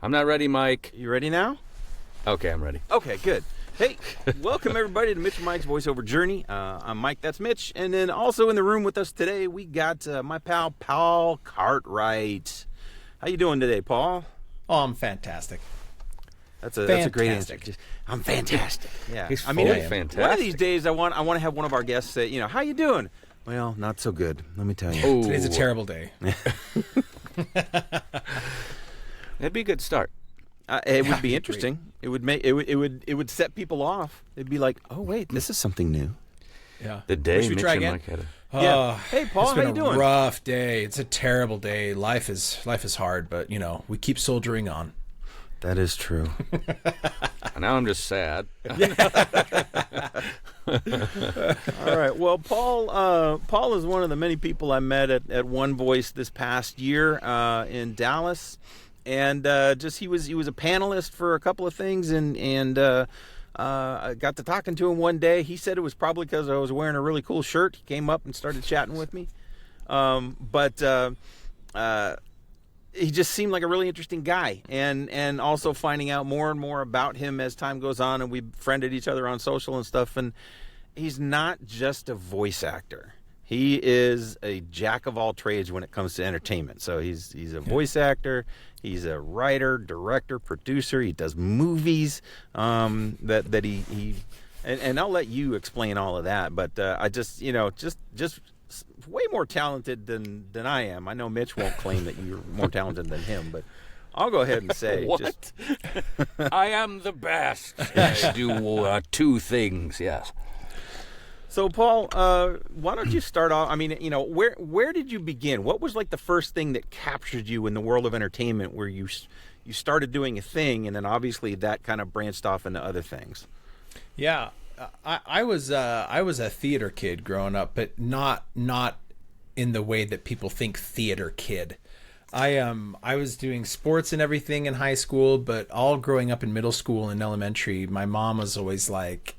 I'm not ready, Mike. You ready now? Okay, I'm ready. Okay, good. Hey, welcome everybody to Mitch and Mike's voiceover journey. I'm Mike, that's Mitch. And then also in the room with us today, we got my pal, Paul Cartwright. How you doing today, Paul? Oh, I'm fantastic. That's a great answer. I'm fantastic. Yeah. He's fantastic. One of these days I want to have one of our guests say, how you doing? Well, not so good. Let me tell you. Oh. Today's a terrible day. That'd be a good start. It would be interesting. It would make it would set people off. It'd be like, oh wait, this is something new. Yeah. The day Should we Mitch try and again? Mike had a... Yeah. Hey, Paul, how you doing? It's been a rough day. It's a terrible day. Life is hard, but we keep soldiering on. That is true. Now I'm just sad. All right. Well, Paul is one of the many people I met at One Voice this past year in Dallas, and he was a panelist for a couple of things, and I got to talking to him one day. He said it was probably because I was wearing a really cool shirt. He came up and started chatting with me, but he just seemed like a really interesting guy, and also finding out more and more about him as time goes on, and we befriended each other on social and stuff. And he's not just a voice actor. He is a jack of all trades when it comes to entertainment. So he's a voice actor. He's a writer, director, producer. He does movies that he and I'll let you explain all of that. But I just way more talented than I am. I know Mitch won't claim that you're more talented than him, but I'll go ahead and say What? I am the best. I do two things, yes. So, Paul, why don't you start off? I mean, where did you begin? What was like the first thing that captured you in the world of entertainment, where you started doing a thing, and then obviously that kind of branched off into other things? Yeah, I was a theater kid growing up, but not in the way that people think theater kid. I was doing sports and everything in high school, but all growing up in middle school and elementary, my mom was always like,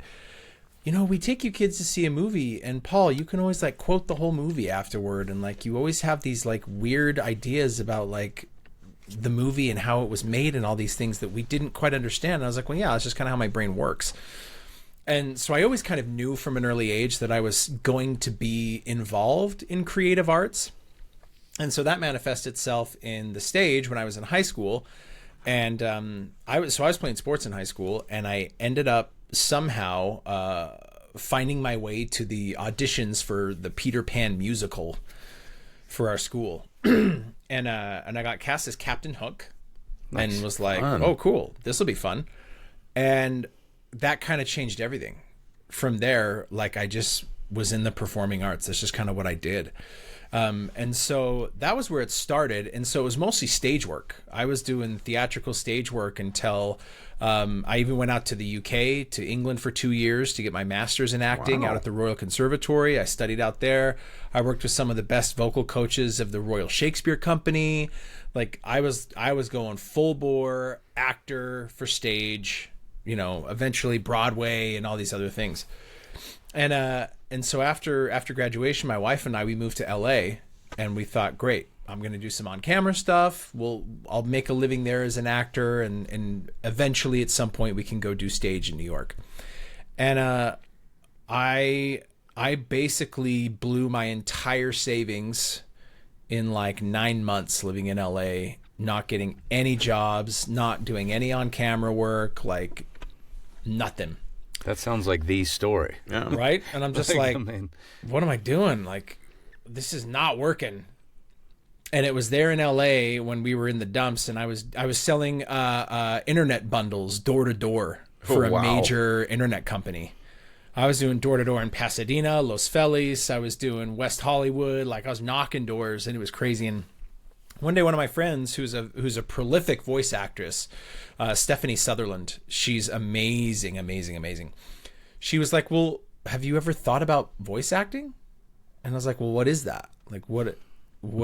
we take you kids to see a movie, and Paul, you can always like quote the whole movie afterward, and like you always have these like weird ideas about like the movie and how it was made and all these things that we didn't quite understand. And I was like, well, yeah, that's just kind of how my brain works. And so I always kind of knew from an early age that I was going to be involved in creative arts. And so that manifested itself in the stage when I was in high school. And I was playing sports in high school, and I ended up somehow finding my way to the auditions for the Peter Pan musical for our school. and I got cast as Captain Hook. Nice. And was like, fun. Oh, cool, this will be fun. And that kind of changed everything. From there, like I just was in the performing arts. That's just kind of what I did. And so that was where it started. And so it was mostly stage work. I was doing theatrical stage work until I even went out to the UK, to England for 2 years to get my master's in acting. Wow. Out at the Royal Conservatory. I studied out there. I worked with some of the best vocal coaches of the Royal Shakespeare Company. Like I was going full bore actor for stage, eventually Broadway and all these other things. And so after graduation, my wife and I, we moved to LA, and we thought, great, I'm going to do some on-camera stuff. I'll make a living there as an actor, and eventually at some point we can go do stage in New York. And I basically blew my entire savings in like 9 months living in LA, not getting any jobs, not doing any on-camera work, like nothing. That sounds like the story. Yeah. Right? And I'm just like, what am I doing? Like, this is not working. And it was there in LA when we were in the dumps, and I was selling internet bundles door to door for a major internet company. I was doing door to door in Pasadena, Los Feliz. I was doing West Hollywood. Like I was knocking doors, and it was crazy. And one day, one of my friends, who's a prolific voice actress, Stephanie Sutherland, she's amazing. She was like, well, have you ever thought about voice acting? And I was like, well, what is that? Like, what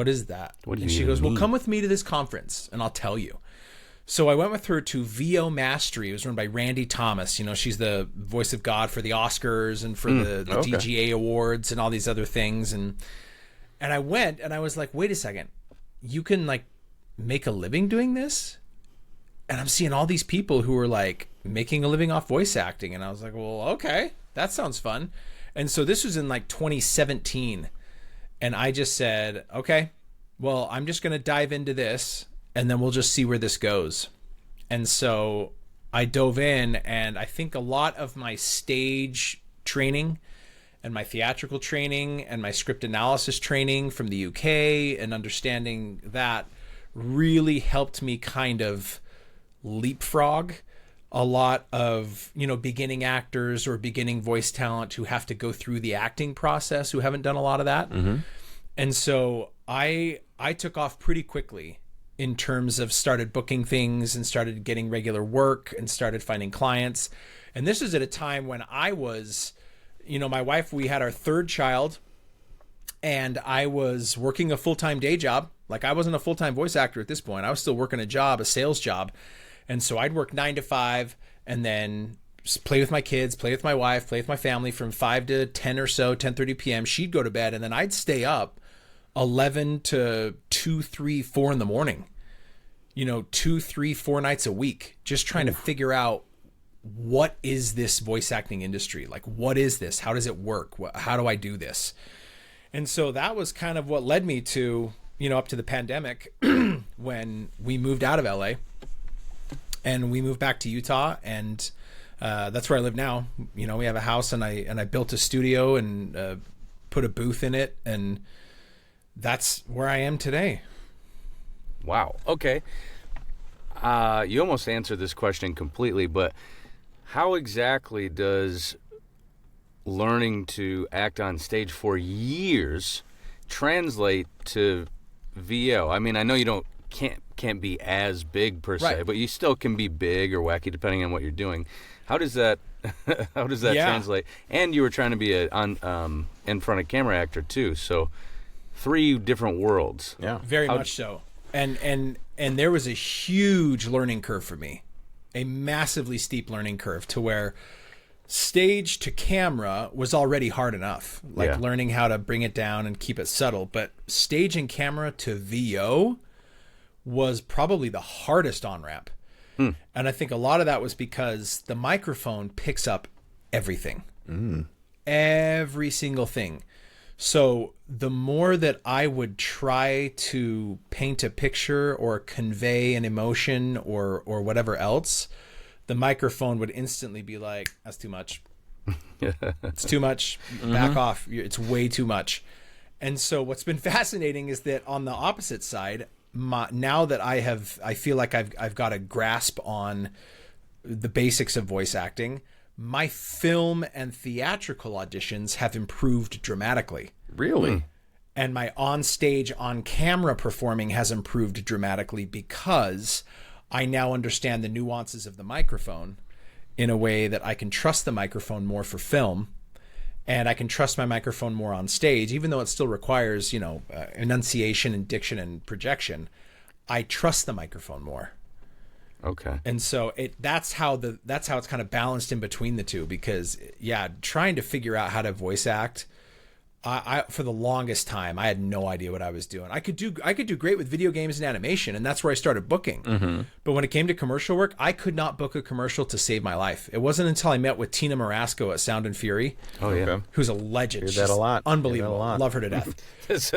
is that? What do you and she goes, well, come with me to this conference and I'll tell you. So I went with her to VO Mastery. It was run by Randy Thomas. She's the voice of God for the Oscars and for the DGA Awards and all these other things. And I went, and I was like, wait a second. You can like make a living doing this? And I'm seeing all these people who are like making a living off voice acting. And I was like, well, okay, that sounds fun. And so this was in like 2017. And I just said, okay, well, I'm just going to dive into this and then we'll just see where this goes. And so I dove in, and I think a lot of my stage training and my theatrical training and my script analysis training from the UK and understanding that really helped me kind of leapfrog a lot of, you know, beginning actors or beginning voice talent who have to go through the acting process, who haven't done a lot of that. Mm-hmm. And so I took off pretty quickly in terms of started booking things and started getting regular work and started finding clients. And this is at a time when I was, you know, my wife, we had our third child, and I was working a full-time day job. Like, I wasn't a full-time voice actor at this point. I was still working a job, a sales job. And so I'd work 9 to 5 and then play with my kids, play with my wife, play with my family from 5 to 10 or so, 10:30 p.m. She'd go to bed, and then I'd stay up 11 to 2, 3, 4 in the morning, you know, 2, 3, 4 nights a week, just trying to figure out, what is this voice acting industry? Like, what is this? How does it work? How do I do this? And so that was kind of what led me to, you know, up to the pandemic when we moved out of LA and we moved back to Utah, and that's where I live now. You know, we have a house, and I built a studio and put a booth in it, and that's where I am today. Wow. Okay. You almost answered this question completely, but how exactly does learning to act on stage for years translate to VO? I mean, I know you can't be as big per se, Right. but you still can be big or wacky depending on what you're doing. How does that translate? And you were trying to be in front of camera actor too, so 3 different worlds. Yeah. Very much so. And there was a huge learning curve for me, a massively steep learning curve, to where stage to camera was already hard enough, like learning how to bring it down and keep it subtle. But stage and camera to VO was probably the hardest on-ramp. And I think a lot of that was because the microphone picks up everything, every single thing. So the more that I would try to paint a picture or convey an emotion or whatever else, the microphone would instantly be like, that's too much. It's too much. Back off. It's way too much. And so what's been fascinating is that on the opposite side, now that I feel like I've got a grasp on the basics of voice acting, my film and theatrical auditions have improved dramatically. Really? And my on-stage, on-camera performing has improved dramatically because I now understand the nuances of the microphone in a way that I can trust the microphone more for film, and I can trust my microphone more on stage, even though it still requires, you know, enunciation and diction and projection. I trust the microphone more. Okay. And so that's how it's kind of balanced in between the two, because trying to figure out how to voice act, I for the longest time I had no idea what I was doing. I could do great with video games and animation, and that's where I started booking. But when it came to commercial work, I could not book a commercial to save my life. It wasn't until I met with Tina Marasco at Sound and Fury, who's a legend. Hear that a lot. Unbelievable. Hear that a lot. Love her to death. It's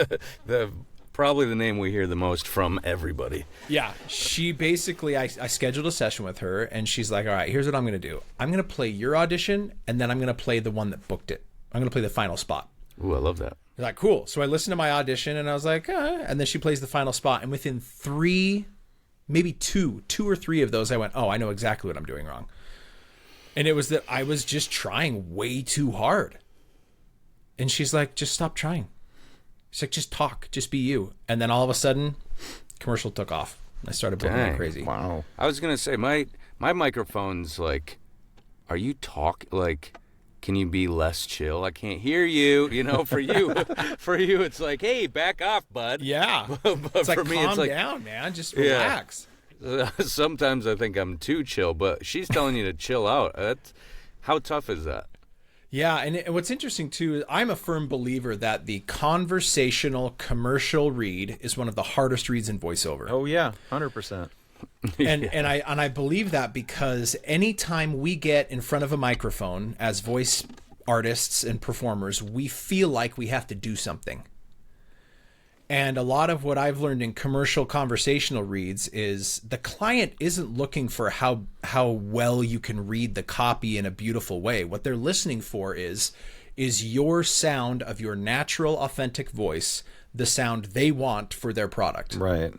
probably the name we hear the most from everybody. Yeah, she basically, I scheduled a session with her, and she's like, all right, here's what I'm going to do. I'm going to play your audition, and then I'm going to play the one that booked it. I'm going to play the final spot. Ooh, I love that. You're like, cool. So I listened to my audition, and I was like, and then she plays the final spot. And within 3, maybe 2 or 3 of those, I went, oh, I know exactly what I'm doing wrong. And it was that I was just trying way too hard. And she's like, just stop trying. She's like, just talk, just be you. And then all of a sudden, commercial took off. I started booking like crazy. Wow. I was gonna say my microphone's like, are you like, can you be less chill? I can't hear you. You know, for you, it's like, hey, back off, bud. Yeah. But It's like, for me, calm it's like, down, man. Just relax. Sometimes I think I'm too chill, but she's telling you to chill out. How tough is that? Yeah, and what's interesting too is I'm a firm believer that the conversational commercial read is one of the hardest reads in voiceover. Oh yeah, 100%. And I believe that because anytime we get in front of a microphone as voice artists and performers, we feel like we have to do something. And a lot of what I've learned in commercial conversational reads is the client isn't looking for how well you can read the copy in a beautiful way. What they're listening for is your sound of your natural, authentic voice, the sound they want for their product. Right.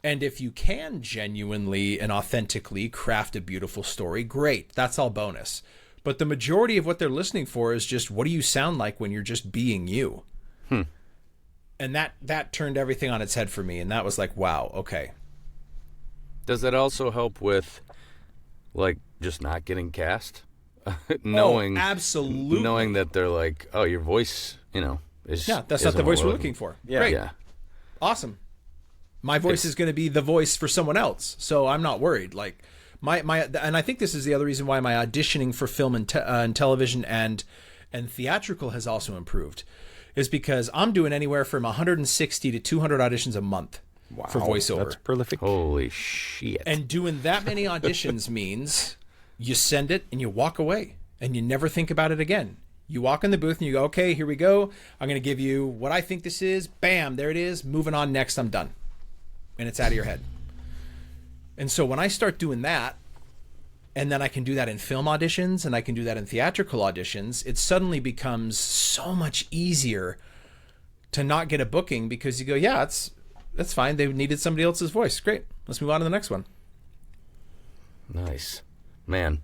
And if you can genuinely and authentically craft a beautiful story, great. That's all bonus. But the majority of what they're listening for is just, what do you sound like when you're just being you? And that turned everything on its head for me. And that was like, wow, okay. Does that also help with, like, just not getting cast? Knowing, absolutely. Knowing that they're like, oh, your voice, is... Yeah, that's not the voice we're looking for. Yeah. Great. Yeah. Awesome. My voice is going to be the voice for someone else. So I'm not worried. Like, and I think this is the other reason why my auditioning for film and television and theatrical has also improved, is because I'm doing anywhere from 160 to 200 auditions a month for voiceover. That's prolific. Holy shit. And doing that many auditions means you send it and you walk away and you never think about it again. You walk in the booth and you go, okay, here we go. I'm going to give you what I think this is. Bam, there it is. Moving on next, I'm done. And it's out of your head. And so when I start doing that, and then I can do that in film auditions and I can do that in theatrical auditions, it suddenly becomes so much easier to not get a booking, because you go, yeah, that's fine. They needed somebody else's voice. Great. Let's move on to the next one. Nice. Man,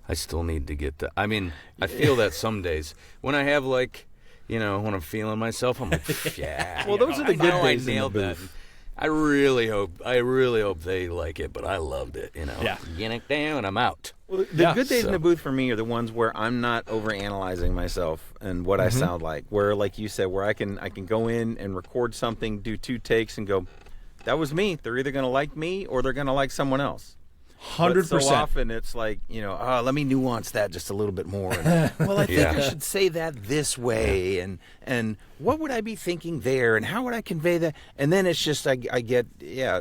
I still need to get that. I mean, I feel that some days. When I have, like, when I'm feeling myself, I'm like, yeah. Well, those are the good days in the booth. I really hope they like it, but I loved it, Yeah. Get it down, I'm out. Well, the good days in the booth for me are the ones where I'm not overanalyzing myself and what I sound like. Where, like you said, where I can go in and record something, do 2 takes, and go, that was me. They're either going to like me or they're going to like someone else. 100%. But so often it's like, let me nuance that just a little bit more. And, well, I think I should say that this way, and what would I be thinking there, and how would I convey that? And then it's just I get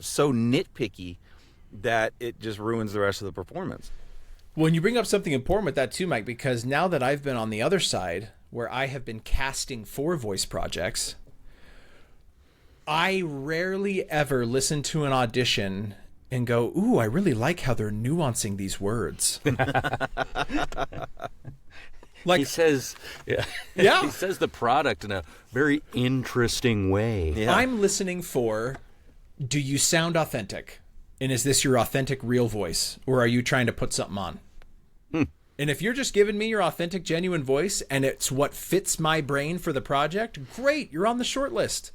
so nitpicky that it just ruins the rest of the performance. When you bring up something important with that too, Mike, because now that I've been on the other side where I have been casting for voice projects, I rarely ever listen to an audition and go, ooh, I really like how they're nuancing these words. Like he says, yeah. He says the product in a very interesting way. Yeah. I'm listening for, do you sound authentic? And is this your authentic, real voice? Or are you trying to put something on? And if you're just giving me your authentic, genuine voice and it's what fits my brain for the project, great, you're on the short list.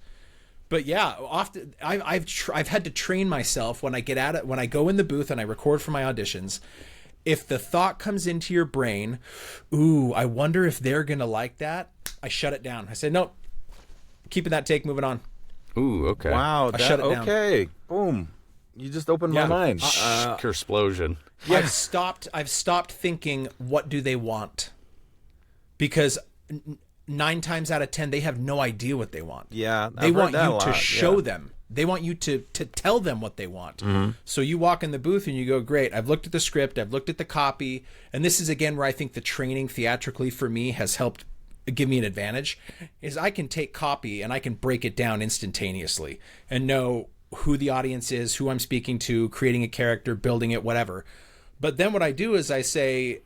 But yeah, often I've had to train myself when I get at it, when I go in the booth and I record for my auditions. If the thought comes into your brain, ooh, I wonder if they're going to like that, I shut it down. I say, nope, keeping that take, moving on. Ooh, okay. Wow, shut it down. Okay, boom. You just opened my mind. Kersplosion. Yeah. I've stopped thinking, what do they want? Because 9 times out of 10, they have no idea what they want. Yeah, they want you to show them. They want you to tell them what they want. Mm-hmm. So you walk in the booth and you go, great, I've looked at the script, I've looked at the copy, and this is again where I think the training theatrically for me has helped give me an advantage, is I can take copy and I can break it down instantaneously and know who the audience is, who I'm speaking to, creating a character, building it, whatever. But then what I do is I say,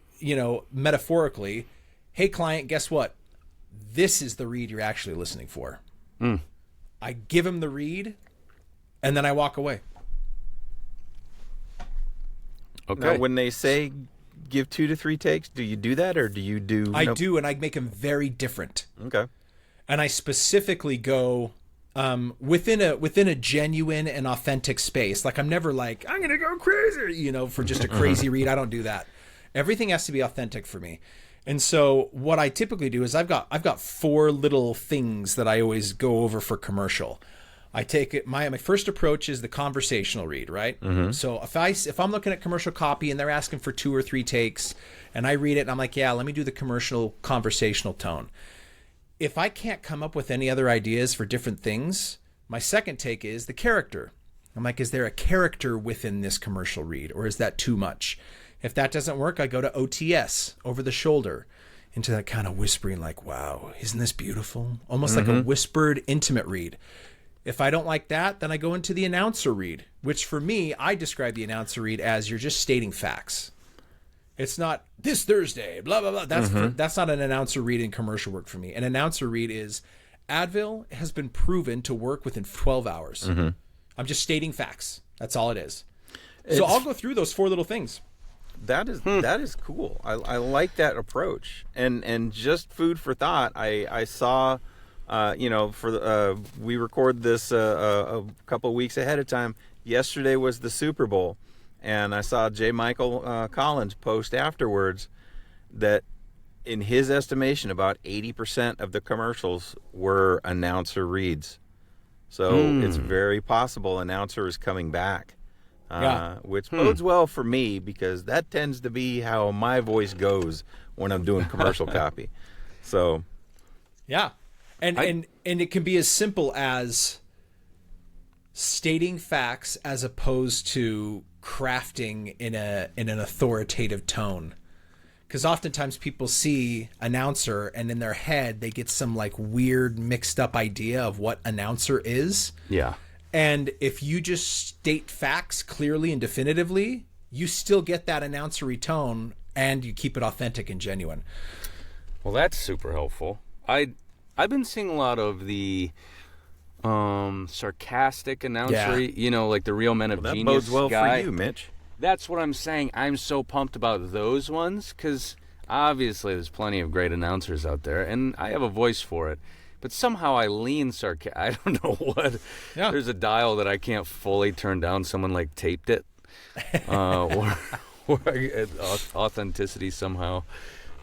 metaphorically, hey client, guess what? This is the read you're actually listening for. I give him the read, and then I walk away. Okay. Now, when they say give 2 to 3 takes, do you do that, or do you do? I do, and I make them very different. Okay. And I specifically go within a genuine and authentic space. Like, I'm never like, I'm gonna go crazy, for just a crazy read. I don't do that. Everything has to be authentic for me. And so what I typically do is I've got 4 little things that I always go over for commercial. I take it, my first approach is the conversational read, right? Mm-hmm. So if I'm looking at commercial copy and they're asking for 2 or 3 takes and I read it and I'm like, yeah, let me do the commercial conversational tone. If I can't come up with any other ideas for different things, my second take is the character. I'm like, is there a character within this commercial read, or is that too much? If that doesn't work, I go to OTS, over the shoulder, into that kind of whispering, like, wow, isn't this beautiful? Almost like a whispered, intimate read. If I don't like that, then I go into the announcer read, which for me, I describe the announcer read as you're just stating facts. It's not this Thursday, blah, blah, blah. That's not an announcer read in commercial work for me. An announcer read is Advil has been proven to work within 12 hours. I'm just stating facts. That's all it is. So I'll go through those 4 little things. That is cool. I like that approach. And just food for thought. I saw, we record this a couple of weeks ahead of time. Yesterday was the Super Bowl, and I saw J. Michael Collins post afterwards that in his estimation, about 80% of the commercials were announcer reads. So it's very possible announcer is coming back. Which bodes well for me, because that tends to be how my voice goes when I'm doing commercial copy. So, yeah, and it can be as simple as stating facts as opposed to crafting in an authoritative tone. Because oftentimes people see announcer and in their head they get some like weird mixed up idea of what announcer is. Yeah. And if you just state facts clearly and definitively, you still get that announcery tone and you keep it authentic and genuine. Well, that's super helpful. I've been seeing a lot of the sarcastic announcery, like the Real Men of that Genius bodes well guy. for you, Mitch. That's what I'm saying. I'm so pumped about those ones, because obviously there's plenty of great announcers out there, and I have a voice for it. But somehow I lean sarcastic. I don't know what. Yeah. There's a dial that I can't fully turn down. Someone like taped it, or authenticity somehow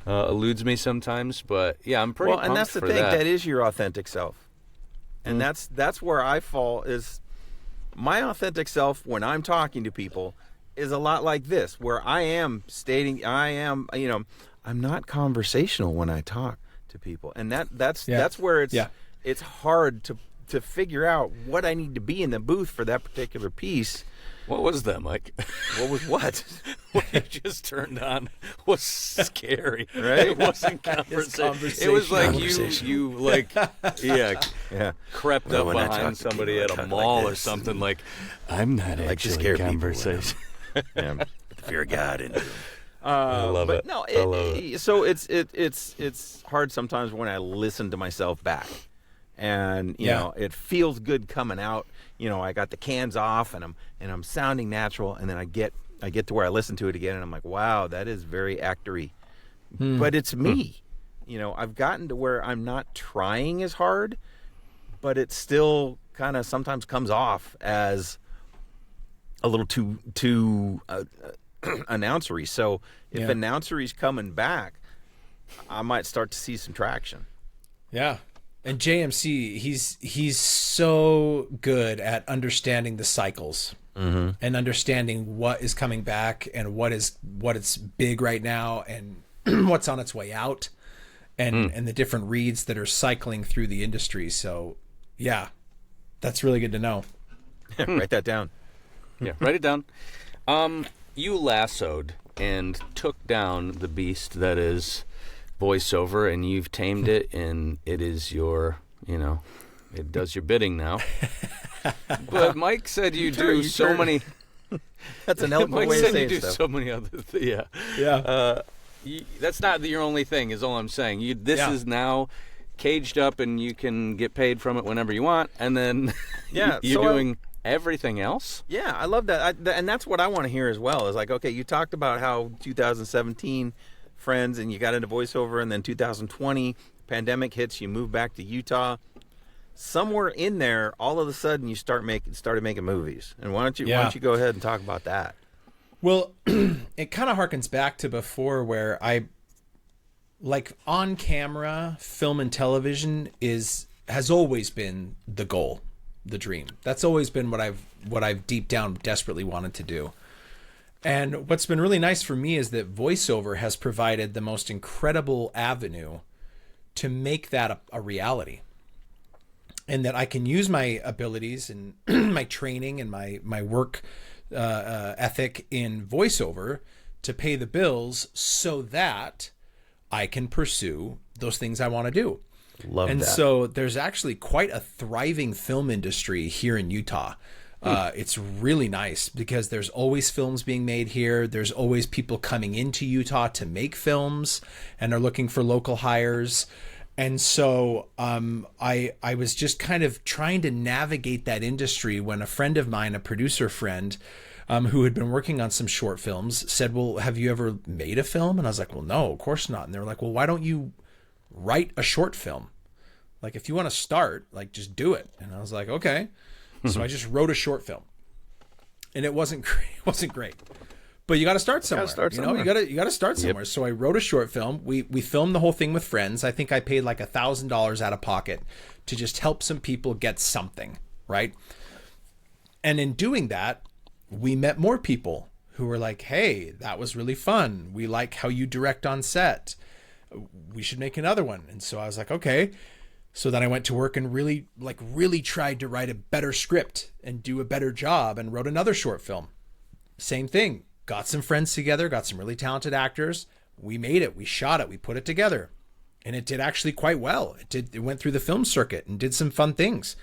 eludes me sometimes. But yeah, I'm pretty pumped and that's the for thing. that. That is your authentic self, and that's where I fall. Is my authentic self when I'm talking to people is a lot like this, where I am stating, I'm not conversational when I talk to people, and that's where it's hard to figure out what I need to be in the booth for that particular piece. What was that, Mike? What was what? What you just turned on was scary, right? It wasn't conversation. It was like you like crept up behind somebody at a mall like or something. Like, I'm not like actually conversation. The fear of God into them. I love it. No, I love it. So it's hard sometimes when I listen to myself back, and you know it feels good coming out. I got the cans off, and I'm sounding natural, and then I get to where I listen to it again, and I'm like, wow, that is very actory, but it's me. I've gotten to where I'm not trying as hard, but it still kind of sometimes comes off as a little too announcery. So if announcery's coming back, I might start to see some traction. Yeah. And JMC, he's so good at understanding the cycles and understanding what is coming back and what's big right now and what's on its way out and the different reads that are cycling through the industry. So yeah, that's really good to know. Write that down. Yeah, write it down. You lassoed and took down the beast that is voiceover, and you've tamed it, and it is your, it does your bidding now. But Mike said you do so many. That's an eloquent Mike way said to say you do stuff. so many other things. Yeah. That's not your only thing, is all I'm saying. This is now caged up, and you can get paid from it whenever you want, and then you're doing everything else. Yeah, I love that. And that's what I want to hear as well. Is like, okay, you talked about how 2017 friends and you got into voiceover, and then 2020 pandemic hits, you move back to Utah. Somewhere in there, all of a sudden, you started making movies. And why don't you go ahead and talk about that? Well, it kind of harkens back to before, where I like on camera film and television has always been the goal, the dream. That's always been what I've deep down desperately wanted to do. And what's been really nice for me is that voiceover has provided the most incredible avenue to make that a reality. and that I can use my abilities and my training and my work ethic in voiceover to pay the bills so that I can pursue those things I want to do. Love and that. so there's actually quite a thriving film industry here in Utah. It's really nice because there's always films being made here. There's always people coming into Utah to make films and are looking for local hires. And so I was just kind of trying to navigate that industry when a friend of mine, a producer friend, who had been working on some short films, said, well, have you ever made a film? And I was like, well, no, of course not. And they were like, well, why don't you write a short film? Like, if you want to start, like, just do it. And I was like, okay. So I just wrote a short film, and it wasn't great, but you got to start somewhere. You got to start somewhere. Yep. So I wrote a short film. We filmed the whole thing with friends. I think I paid like $1,000 out of pocket to just help some people get something, right? And in doing that, we met more people who were like, hey, that was really fun. We like how you direct on set. We should make another one. And so I was like, okay. So then I went to work and really tried to write a better script and do a better job, and wrote another short film. Same thing. Got some friends together, got some really talented actors. We made it. We shot it. We put it together. And it did actually quite well. It went through the film circuit and did some fun things.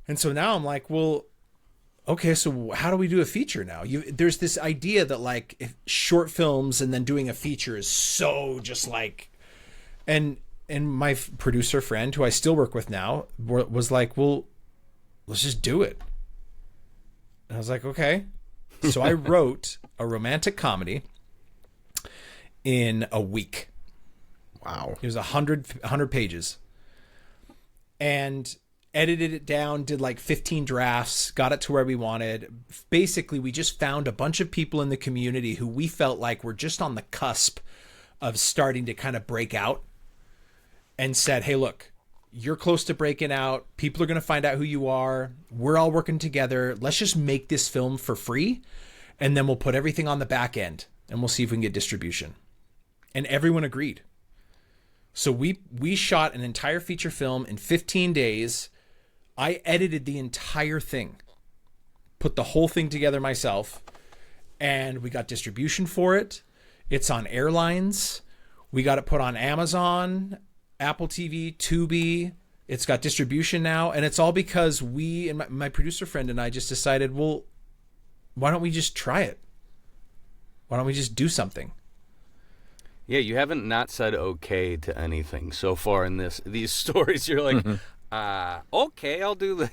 And so now I'm like, well, okay, so how do we do a feature now? There's this idea that like if short films and then doing a feature is so just like, and my producer friend, who I still work with now, was like, well, let's just do it. And I was like, okay. So I wrote a romantic comedy in a week. Wow. It was 100 pages. And edited it down, did like 15 drafts, got it to where we wanted. Basically, we just found a bunch of people in the community who we felt like were just on the cusp of starting to kind of break out, and said, hey, look, you're close to breaking out. People are going to find out who you are. We're all working together. Let's just make this film for free, and then we'll put everything on the back end, and we'll see if we can get distribution. And everyone agreed. So we shot an entire feature film in 15 days. I edited the entire thing, put the whole thing together myself, and we got distribution for it. It's on airlines. We got it put on Amazon, Apple TV, Tubi. It's got distribution now, and it's all because we and my producer friend and I just decided, well, why don't we just try it? Why don't we just do something? Yeah, you haven't not said okay to anything so far in these stories. You're like, okay, I'll do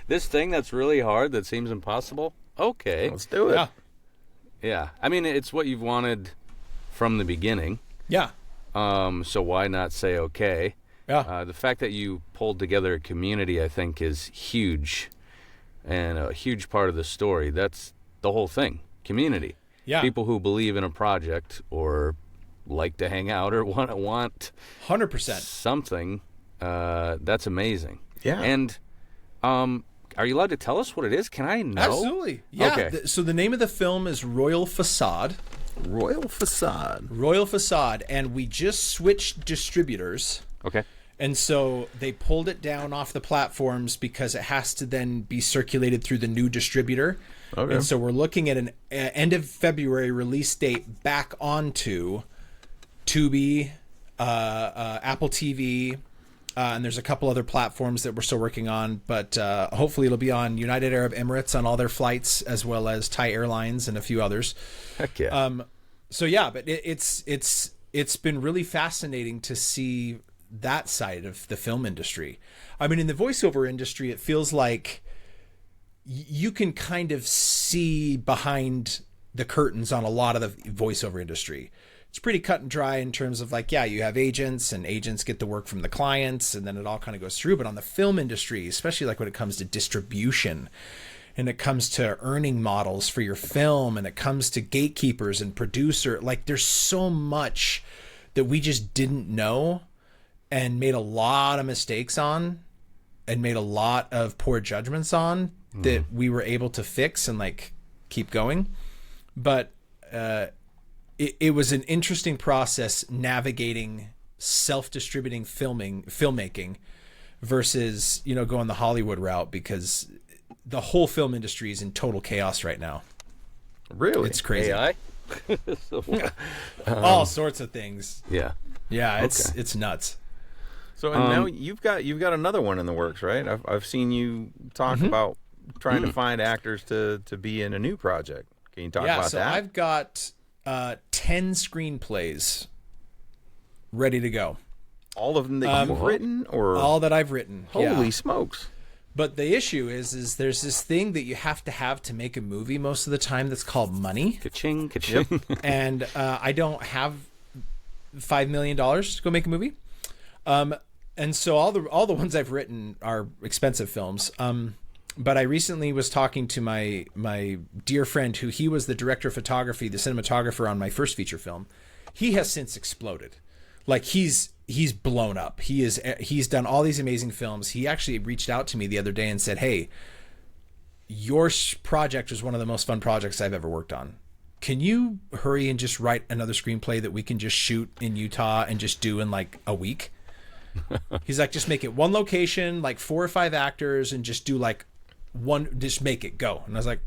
this thing that's really hard, that seems impossible. Okay, let's do it. Yeah. I mean, it's what you've wanted from the beginning. Yeah. So why not say okay? Yeah. The fact that you pulled together a community, I think, is huge, and a huge part of the story. That's the whole thing. Community. Yeah. People who believe in a project or like to hang out or want 100% something. That's amazing. Yeah. And are you allowed to tell us what it is? Can I know? Absolutely. Yeah. Okay. So the name of the film is Royal Facade. Royal Facade. Royal Facade. And we just switched distributors. Okay. And so they pulled it down off the platforms because it has to then be circulated through the new distributor. Okay. And so we're looking at an end of February release date back onto Tubi, Apple TV, and there's a couple other platforms that we're still working on, but hopefully it'll be on United Arab Emirates on all their flights, as well as Thai Airlines and a few others. Heck yeah. So yeah, but it's been really fascinating to see that side of the film industry. I mean, in the voiceover industry, it feels like you can kind of see behind the curtains on a lot of the voiceover industry. It's pretty cut and dry in terms of like, yeah, you have agents, and agents get the work from the clients, and then it all kind of goes through. But on the film industry, especially like when it comes to distribution, and it comes to earning models for your film, and it comes to gatekeepers and producer, like there's so much that we just didn't know and made a lot of mistakes on and made a lot of poor judgments on that we were able to fix and like keep going. But it was an interesting process navigating self-distributing filmmaking versus, going the Hollywood route, because the whole film industry is in total chaos right now. Really? It's crazy. AI? All sorts of things. Yeah. Yeah, it's nuts. So and now you've got another one in the works, right? I've seen you talk about trying to find actors to be in a new project. Can you talk about so that? I've got 10 screenplays ready to go. All of them that you've written, or All that I've written. holy Yeah. smokes! But the issue is there's this thing that you have to make a movie most of the time that's called money. Ka-ching, ka-ching. And I don't have $5 million to go make a movie. And so all the ones I've written are expensive films. But I recently was talking to my dear friend he was the director of photography, the cinematographer on my first feature film. He has since exploded. Like he's blown up. He's done all these amazing films. He actually reached out to me the other day and said, "Hey, your project was one of the most fun projects I've ever worked on. Can you hurry and just write another screenplay that we can just shoot in Utah and just do in like a week?" He's like, "Just make it one location, like 4 or 5 actors, and just do like one, just make it go." And I was like,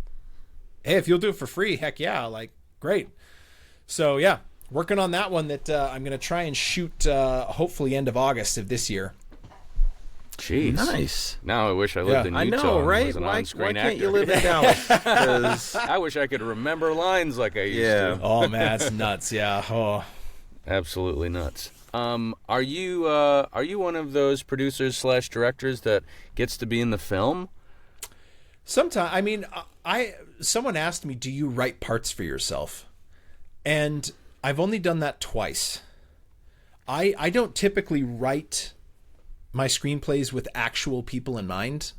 "Hey, if you'll do it for free, heck yeah, like great." So yeah, working on that one that I'm going to try and shoot hopefully end of August of this year. Jeez. Nice. Now I wish I lived in I Utah. know, and right? was an Why on-screen can't you actor. live in Dallas? 'Cause- I wish I could remember lines like I used to. Oh man, it's nuts. Yeah. Oh. Absolutely nuts. Are you one of those producers / directors that gets to be in the film? Sometimes, I mean, someone asked me, "Do you write parts for yourself?" And I've only done that twice. I don't typically write my screenplays with actual people in mind.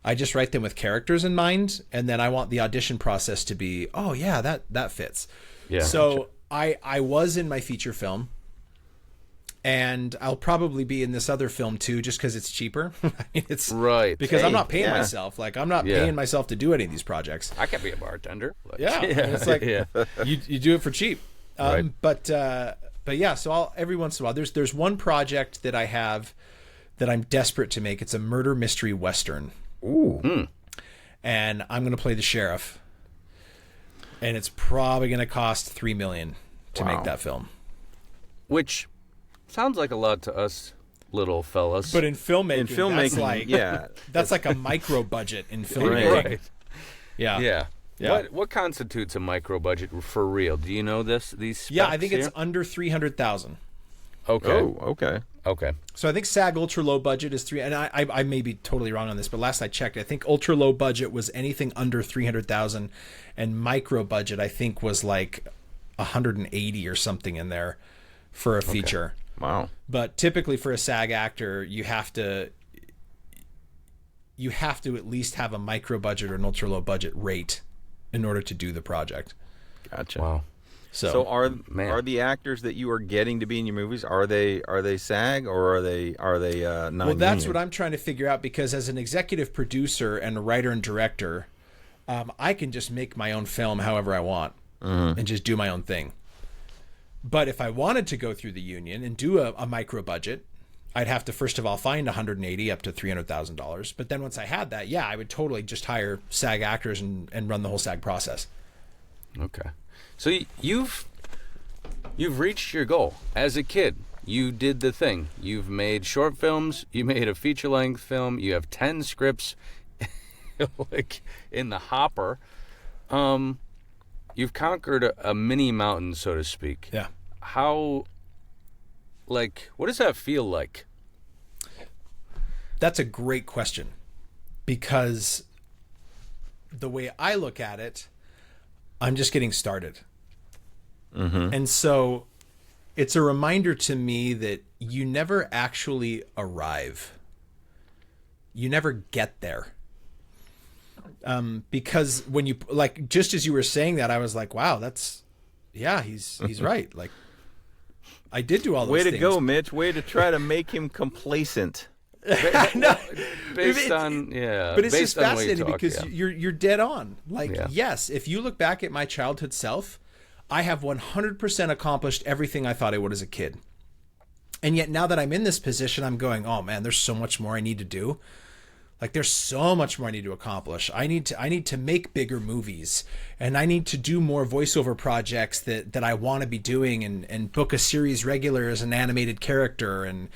I just write them with characters in mind, and then I want the audition process to be, oh yeah, that fits. Yeah. So I was in my feature film, and I'll probably be in this other film too, just because it's cheaper. I mean, it's Right. because I'm not paying yeah. myself. Like I'm not Yeah. paying myself to do any of these projects. I can be a bartender. Like, Yeah, it's like yeah. you do it for cheap. Right. But yeah, so every once in a while, there's one project that I have that I'm desperate to make. It's a murder mystery western. Ooh. And I'm going to play the sheriff, and it's probably going to cost $3 million to make that film. Which sounds like a lot to us little fellas. But in filmmaking, That's like that's like a micro budget in filmmaking. right. Yeah. Yeah. Yeah. What constitutes a micro budget for real? Do you know these specs Yeah, I think it's here? under 300,000. Okay. Oh, okay. Okay. So I think SAG ultra low budget is 3, and I may be totally wrong on this, but last I checked, I think ultra low budget was anything under 300,000, and micro budget I think was like 180 or something in there for a feature. Wow. But typically for a SAG actor, you have to at least have a micro budget or an ultra low budget rate in order to do the project. Gotcha. Wow. So are Man. the actors that you are getting to be in your movies, are they SAG or are they non-union? Well, that's what I'm trying to figure out, because as an executive producer and a writer and director, I can just make my own film however I want and just do my own thing. But if I wanted to go through the union and do a micro budget, I'd have to first of all find $180 up to $300,000. But then once I had that, yeah, I would totally just hire SAG actors and run the whole SAG process. Okay. So you've reached your goal. As a kid, you did the thing. You've made short films. You made a feature-length film. You have 10 scripts like in the hopper. You've conquered a mini mountain, so to speak. Yeah. How, what does that feel like? That's a great question, because the way I look at it, I'm just getting started. And so it's a reminder to me that you never actually arrive. You never get there. Because when you, just as you were saying that, I was like, wow, he's right. Like, I did do all those Way things. to go, Mitch. Way to try to make him complacent. No. Based on, yeah. But it's based just on what you fascinating talk, because yeah. you're dead on. Like, Yeah. yes, if you look back at my childhood self, I have 100% accomplished everything I thought I would as a kid. And yet now that I'm in this position, I'm going, oh man, there's so much more I need to do. Like there's so much more I need to accomplish. I need to make bigger movies, and I need to do more voiceover projects that I want to be doing, and book a series regular as an animated character, and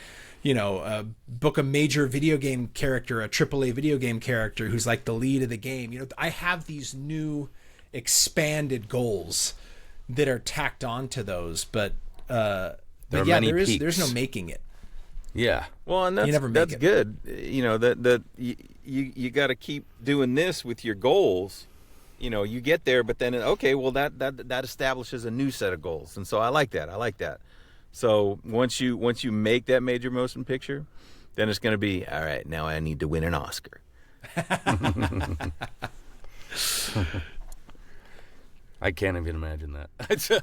book a major video game character, a AAA video game character who's like the lead of the game. I have these new expanded goals that are tacked on to those, but there's no making it. Yeah. Well, and that's good. You got to keep doing this with your goals. You get there, but then that establishes a new set of goals, and so I like that. So once you make that major motion picture, then it's going to be all right. Now I need to win an Oscar. I can't even imagine that.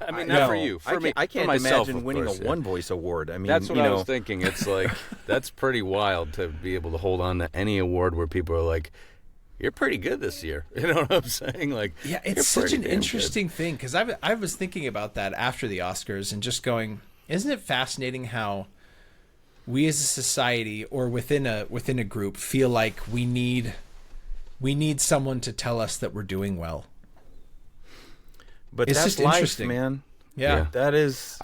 I mean, not for you. For me, I can't myself, imagine winning course, a One Voice award. I mean, that's what I was thinking. It's like that's pretty wild to be able to hold on to any award where people are like, "You're pretty good this year." You know what I'm saying? Like, yeah, it's such an interesting thing because I was thinking about that after the Oscars and just going, isn't it fascinating how we as a society or within a group feel like we need someone to tell us that we're doing well. But it's that's just life, interesting, man. Yeah, that is,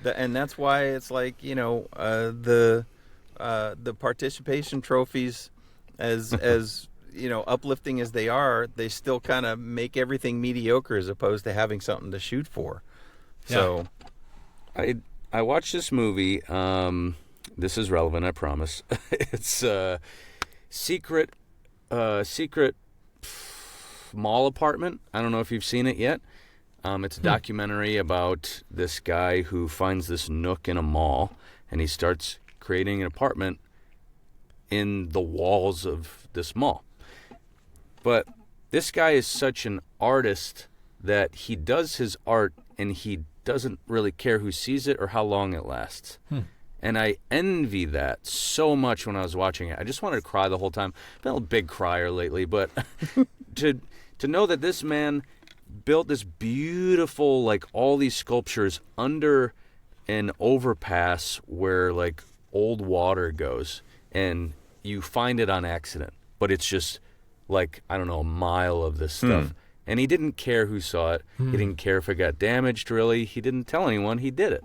and that's why it's like the participation trophies, as uplifting as they are, they still kind of make everything mediocre as opposed to having something to shoot for. So, I watched this movie. This is relevant, I promise. It's Secret Mall Apartment. I don't know if you've seen it yet. It's a documentary about this guy who finds this nook in a mall, and he starts creating an apartment in the walls of this mall. But this guy is such an artist that he does his art, and he doesn't really care who sees it or how long it lasts. And I envy that so much when I was watching it. I just wanted to cry the whole time. I've been a big crier lately, but to know that this man built this beautiful, like, all these sculptures under an overpass where, like, old water goes, and you find it on accident, but it's just, like, I don't know, a mile of this stuff. And he didn't care who saw it. He didn't care if it got damaged, really. He didn't tell anyone. He did it.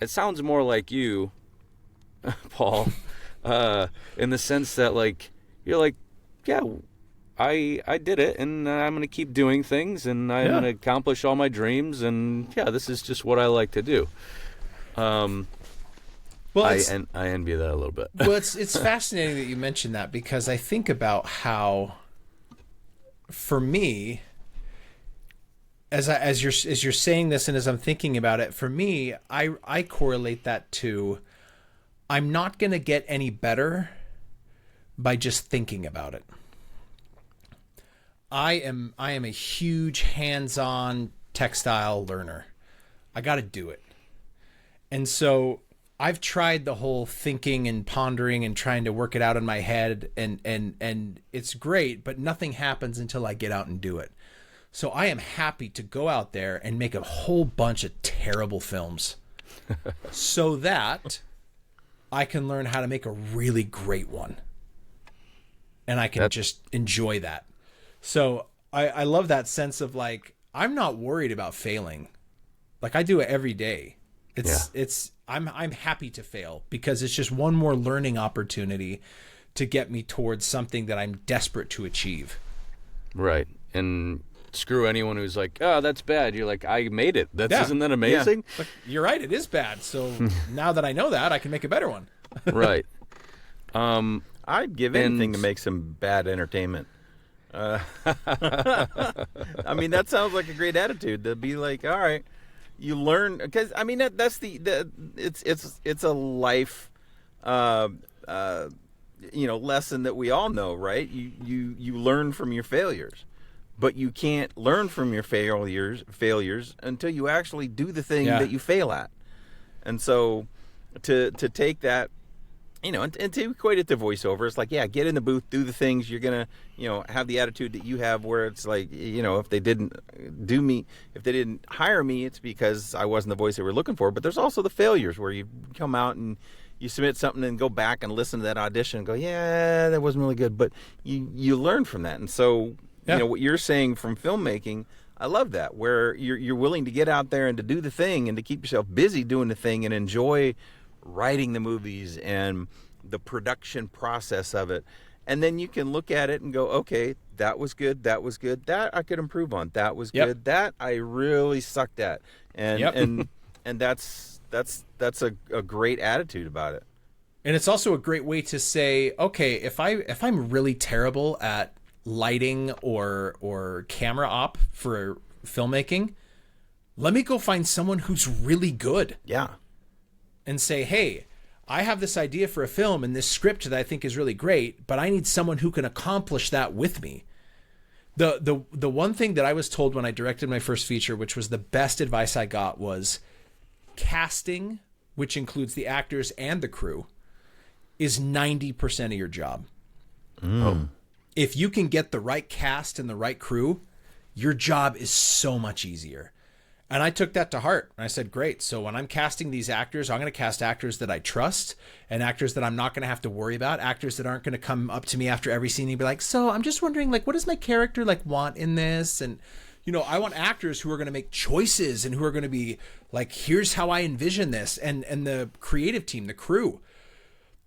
It sounds more like you, Paul, in the sense that, like, you're like, yeah, I did it, and I'm going to keep doing things, and I'm going to accomplish all my dreams, and, yeah, this is just what I like to do. I envy that a little bit. Well, it's fascinating that you mentioned that, because I think about how, for me, as you're saying this and as I'm thinking about it, for me, I correlate that to I'm not going to get any better by just thinking about it. I am a huge hands-on textile learner. I got to do it. And so I've tried the whole thinking and pondering and trying to work it out in my head, and it's great, but nothing happens until I get out and do it. So I am happy to go out there and make a whole bunch of terrible films so that I can learn how to make a really great one. And I can just enjoy that. So I love that sense of, like, I'm not worried about failing. Like, I do it every day. I'm happy to fail because it's just one more learning opportunity to get me towards something that I'm desperate to achieve. Right. And screw anyone who's like, oh, that's bad. You're like, I made it. Isn't that amazing? Yeah. But you're right, it is bad. So now that I know that, I can make a better one. Right. I'd give anything to make some bad entertainment. I mean, that sounds like a great attitude to be like, all right, you learn, because I mean that's it's a life lesson that we all know, right? You learn from your failures, but you can't learn from your failures until you actually do the thing that you fail at. And so to take that and to equate it to voiceover, it's like, yeah, get in the booth, do the things. You're going to, have the attitude that you have where it's like, if they didn't hire me, it's because I wasn't the voice they were looking for. But there's also the failures where you come out and you submit something and go back and listen to that audition and go, yeah, that wasn't really good. But you learn from that. And so, what you're saying from filmmaking, I love that, where you're willing to get out there and to do the thing and to keep yourself busy doing the thing and enjoy writing the movies and the production process of it. And then you can look at it and go, okay, that was good, that I could improve on, that was good, that I really sucked at. And and that's a great attitude about it. And it's also a great way to say, okay, if I'm really terrible at lighting or camera op for filmmaking, let me go find someone who's really good. Yeah. And say, hey, I have this idea for a film and this script that I think is really great, but I need someone who can accomplish that with me. The one thing that I was told when I directed my first feature, which was the best advice I got, was casting, which includes the actors and the crew, is 90% of your job. If you can get the right cast and the right crew, your job is so much easier. And I took that to heart. I said, great. So when I'm casting these actors, I'm going to cast actors that I trust and actors that I'm not going to have to worry about, actors that aren't going to come up to me after every scene and be like, so I'm just wondering, like, what does my character want in this? And, I want actors who are going to make choices and who are going to be like, here's how I envision this. And the creative team, the crew,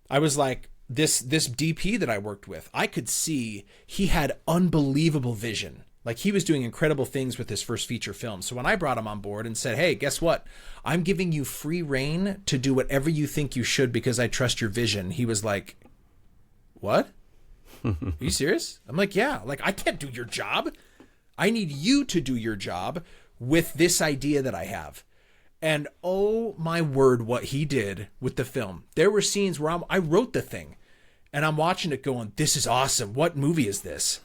I was like, this DP that I worked with, I could see he had unbelievable vision. Like, he was doing incredible things with his first feature film. So when I brought him on board and said, hey, guess what? I'm giving you free reign to do whatever you think you should because I trust your vision. He was like, what? Are you serious? I'm like, yeah. Like, I can't do your job. I need you to do your job with this idea that I have. And oh my word, what he did with the film. There were scenes where I wrote the thing and I'm watching it going, this is awesome. What movie is this?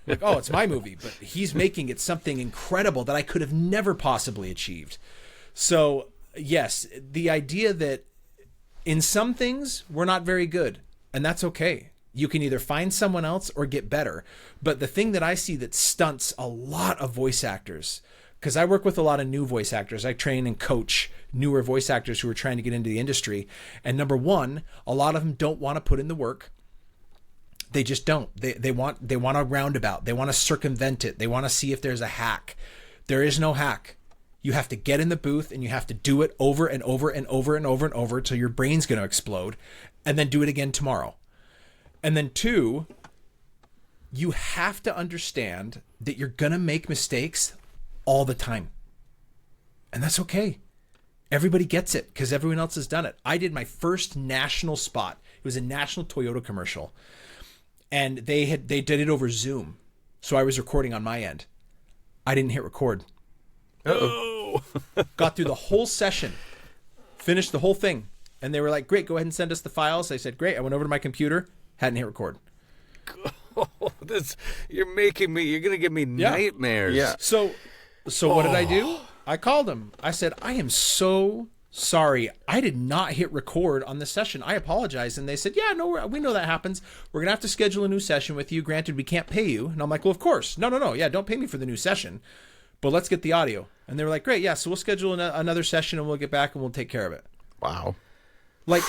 Like, oh, it's my movie, but he's making it something incredible that I could have never possibly achieved. So, yes, the idea that in some things we're not very good, and that's okay. You can either find someone else or get better. But the thing that I see that stunts a lot of voice actors, because I work with a lot of new voice actors. I train and coach newer voice actors who are trying to get into the industry. And number one, a lot of them don't want to put in the work. They just don't. They want a roundabout. They want to circumvent it. They want to see if there's a hack. There is no hack. You have to get in the booth and you have to do it over and over and over and over and over till your brain's going to explode, and then do it again tomorrow. And then two, you have to understand that you're going to make mistakes all the time. And that's okay. Everybody gets it because everyone else has done it. I did my first national spot. It was a national Toyota commercial. And they did it over Zoom. So I was recording on my end. I didn't hit record. Uh-oh. Got through the whole session. Finished the whole thing. And they were like, great, go ahead and send us the files. I said, great. I went over to my computer. Hadn't hit record. Oh, you're going to give me nightmares. Yeah. So what did I do? I called him. I said, I am so sorry. I did not hit record on this session. I apologize. And they said, yeah, no, we know that happens. We're going to have to schedule a new session with you. Granted, we can't pay you. And I'm like, well, of course. No. Yeah, don't pay me for the new session. But let's get the audio. And they were like, great. Yeah, so we'll schedule another session and we'll get back and we'll take care of it. Wow. Like,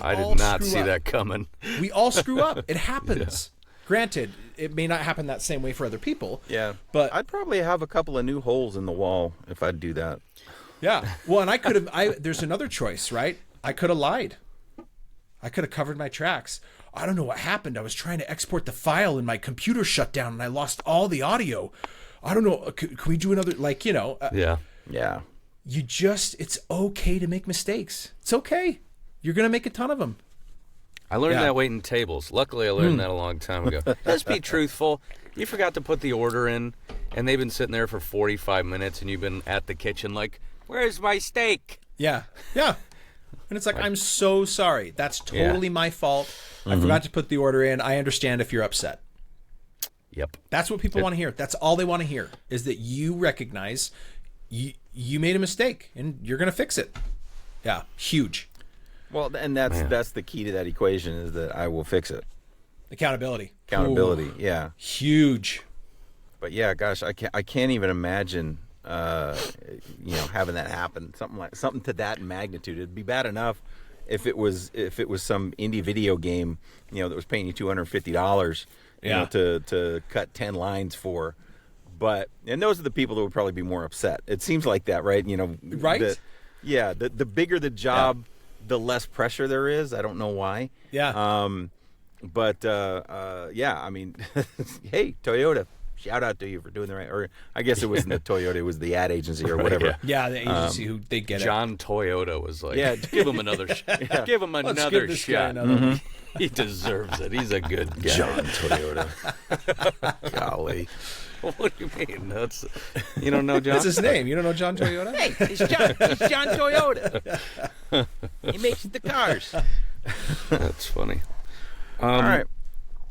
I did not see that coming. We all screw up. It happens. Yeah. Granted, it may not happen that same way for other people. Yeah. But I'd probably have a couple of new holes in the wall if I'd do that. Yeah. Well, and I could have, there's another choice, right? I could have lied. I could have covered my tracks. I don't know what happened. I was trying to export the file and my computer shut down and I lost all the audio. I don't know. Can we do another, Yeah. Yeah. It's okay to make mistakes. It's okay. You're going to make a ton of them. I learned that waiting tables. Luckily, I learned that a long time ago. Just be truthful. You forgot to put the order in, and they've been sitting there for 45 minutes, and you've been at the kitchen like, where's my steak? Yeah. Yeah. And it's like, I'm so sorry. That's totally my fault. I forgot to put the order in. I understand if you're upset. Yep. That's what people want to hear. That's all they want to hear, is that you recognize you made a mistake, and you're going to fix it. Yeah. Huge. Well, and that's the key to that equation is that I will fix it. Accountability. Accountability, yeah. Huge. But yeah, gosh, I can't even imagine having that happen. Something to that magnitude. It'd be bad enough if it was some indie video game, that was paying you $250, to cut 10 lines for. And those are the people that would probably be more upset. It seems like that, right? Right? The bigger the job, the less pressure there is. I don't know why. Yeah. I mean, hey, Toyota, shout out to you for doing the right. Or I guess it wasn't the Toyota, it was the ad agency or whatever. Yeah, the agency who they get John Toyota was like, give him another shot. Give him Let's another give this guy shot. another. He deserves it. He's a good guy. John Toyota. Golly. What do you mean? You don't know John? That's his name. You don't know John Toyota? Hey, it's John Toyota. He makes the cars. That's funny. All right.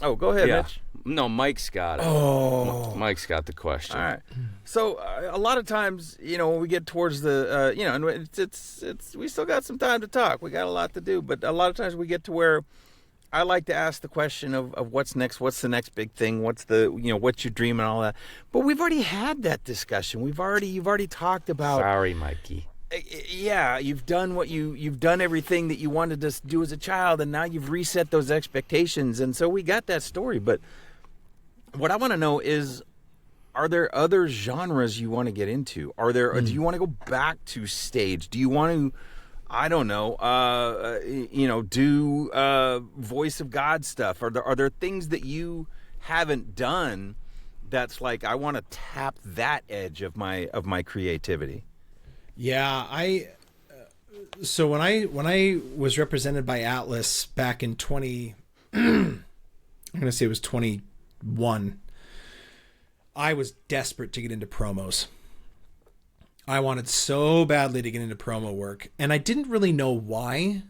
Oh, go ahead, Yeah. Mitch. No, Mike's got it. Oh. Mike's got the question. All right. So a lot of times, when we get towards the, and it's we still got some time to talk. We got a lot to do, but a lot of times we get to where I like to ask the question of what's next, what's the next big thing, what's the, what's your dream and all that. But we've already had that discussion. You've already talked about. Sorry, Mikey. Yeah, you've done you've done everything that you wanted to do as a child, and now you've reset those expectations, and so we got that story. But what I want to know is, are there other genres you want to get into? Are there? Do you want to go back to stage? Do you want to, I don't know, do voice of God stuff? Are there things that you haven't done that's like, I want to tap that edge of my creativity? Yeah, so when I was represented by Atlas back in I'm going to say it was 21, I was desperate to get into promos. I wanted so badly to get into promo work, and I didn't really know why,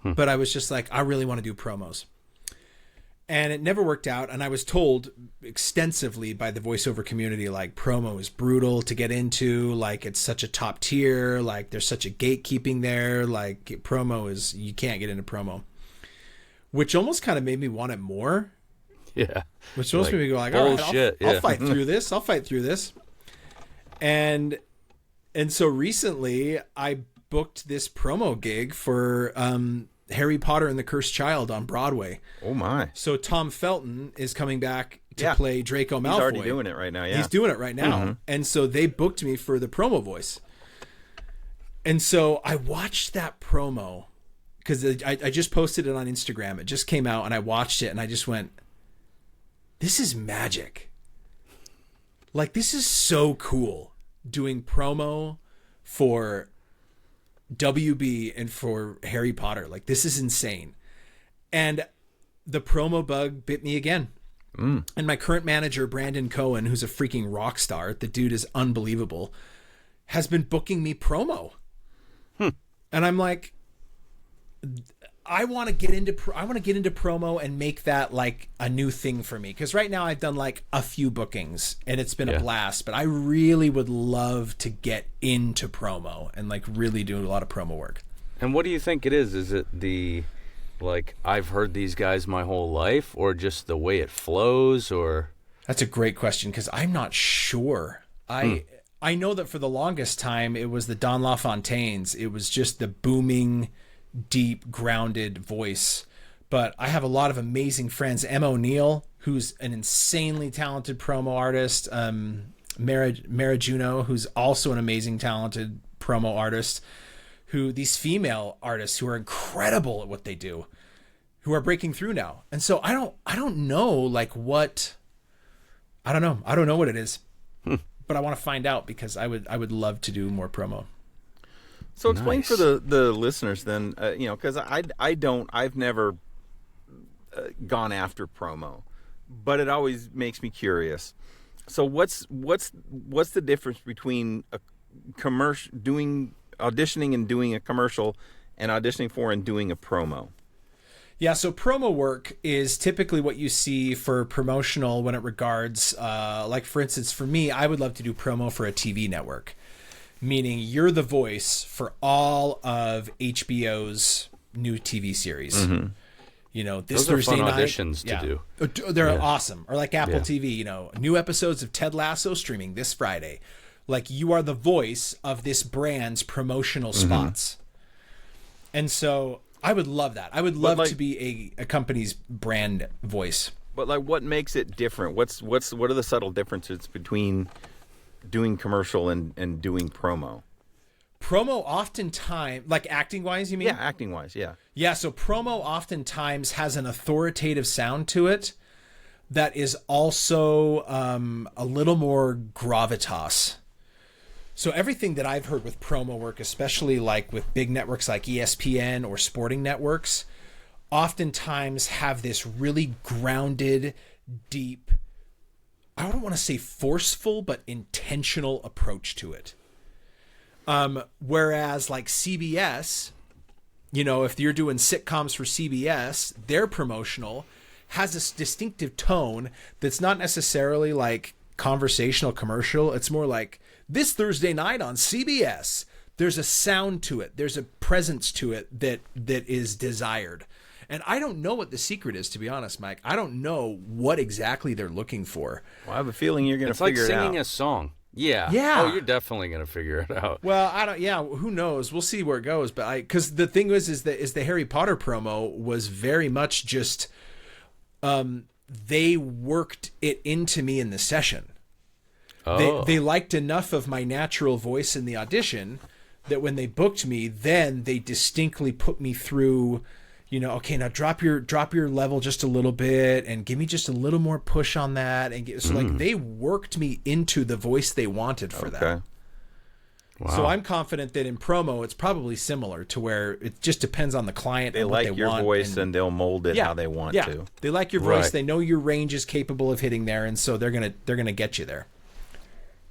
but I was just like, I really want to do promos. And it never worked out, and I was told extensively by the voiceover community, like, promo is brutal to get into, like, it's such a top tier, like, there's such a gatekeeping there, like, promo is, you can't get into promo. Which almost kind of made me want it more. Yeah. Which almost made me go, like, all right, I'll fight through this. I'll fight through this. And so recently, I booked this promo gig for Harry Potter and the Cursed Child on Broadway. Oh my! So Tom Felton is coming back to play Draco Malfoy. He's already doing it right now. Yeah, he's doing it right now. And so they booked me for the promo voice. And so I watched that promo because I just posted it on Instagram. It just came out, and I watched it, and I just went, "This is magic! Like, this is so cool doing promo for WB and for Harry Potter. Like, this is insane." And the promo bug bit me again. And my current manager, Brandon Cohen, who's a freaking rock star, the dude is unbelievable, has been booking me promo. And I'm like, I want to get into promo and make that like a new thing for me, because right now I've done like a few bookings and it's been a blast, but I really would love to get into promo and like really do a lot of promo work. And what do you think it is? Is it the, like, I've heard these guys my whole life, or just the way it flows, or? That's a great question, because I'm not sure. I know that for the longest time it was the Don LaFontaines. It was just the booming, deep, grounded voice. But I have a lot of amazing friends. Em O'Neill, who's an insanely talented promo artist. Mara Juno, who's also an amazing, talented promo artist. These female artists who are incredible at what they do, who are breaking through now. And so I don't know like what, I don't know what it is, but I want to find out, because I would love to do more promo. So explain for the listeners then, because I've never gone after promo, but it always makes me curious. So what's the difference between a commercial, auditioning and doing a commercial, and auditioning for and doing a promo? Yeah, so promo work is typically what you see for promotional when it regards, like for instance, for me, I would love to do promo for a TV network, meaning you're the voice for all of HBO's new TV series. You know, this Those are Thursday fun night, auditions to do. They're awesome. Or like Apple Yeah. TV, you know, new episodes of Ted Lasso streaming this Friday. Like, you are the voice of this brand's promotional spots. And so I would love that. I would love to be a company's brand voice. But like, what makes it different? What are the subtle differences between doing commercial and doing promo? Promo oftentimes, like acting wise, you mean? Yeah, acting wise, yeah. Yeah, so promo oftentimes has an authoritative sound to it that is also a little more gravitas. So everything that I've heard with promo work, especially like with big networks like ESPN or sporting networks, oftentimes have this really grounded, deep, I don't want to say forceful, but intentional approach to it. Whereas like CBS, you know, if you're doing sitcoms for CBS, their promotional has this distinctive tone that's not necessarily like conversational commercial. It's more like, this Thursday night on CBS, there's a sound to it. There's a presence to it that is desired. And I don't know what the secret is, to be honest, Mike. I don't know what exactly they're looking for. Well, I have a feeling you're going to It's like figure it out. singing a song. Yeah. Yeah. Oh, you're definitely going to figure it out. Well, I don't. Yeah, who knows? We'll see where it goes. But because the thing is the Harry Potter promo was very much just, they worked it into me in the session. Oh. They liked enough of my natural voice in the audition that when they booked me, then they distinctly put me through, you know, okay, now drop your level just a little bit and give me just a little more push on that. And so like they worked me into the voice they wanted for that. Wow. So I'm confident that in promo, it's probably similar to where it just depends on the client. They and what like they your want voice and they'll mold it how they want to. They like your voice. Right. They know your range is capable of hitting there. And so they're going to get you there.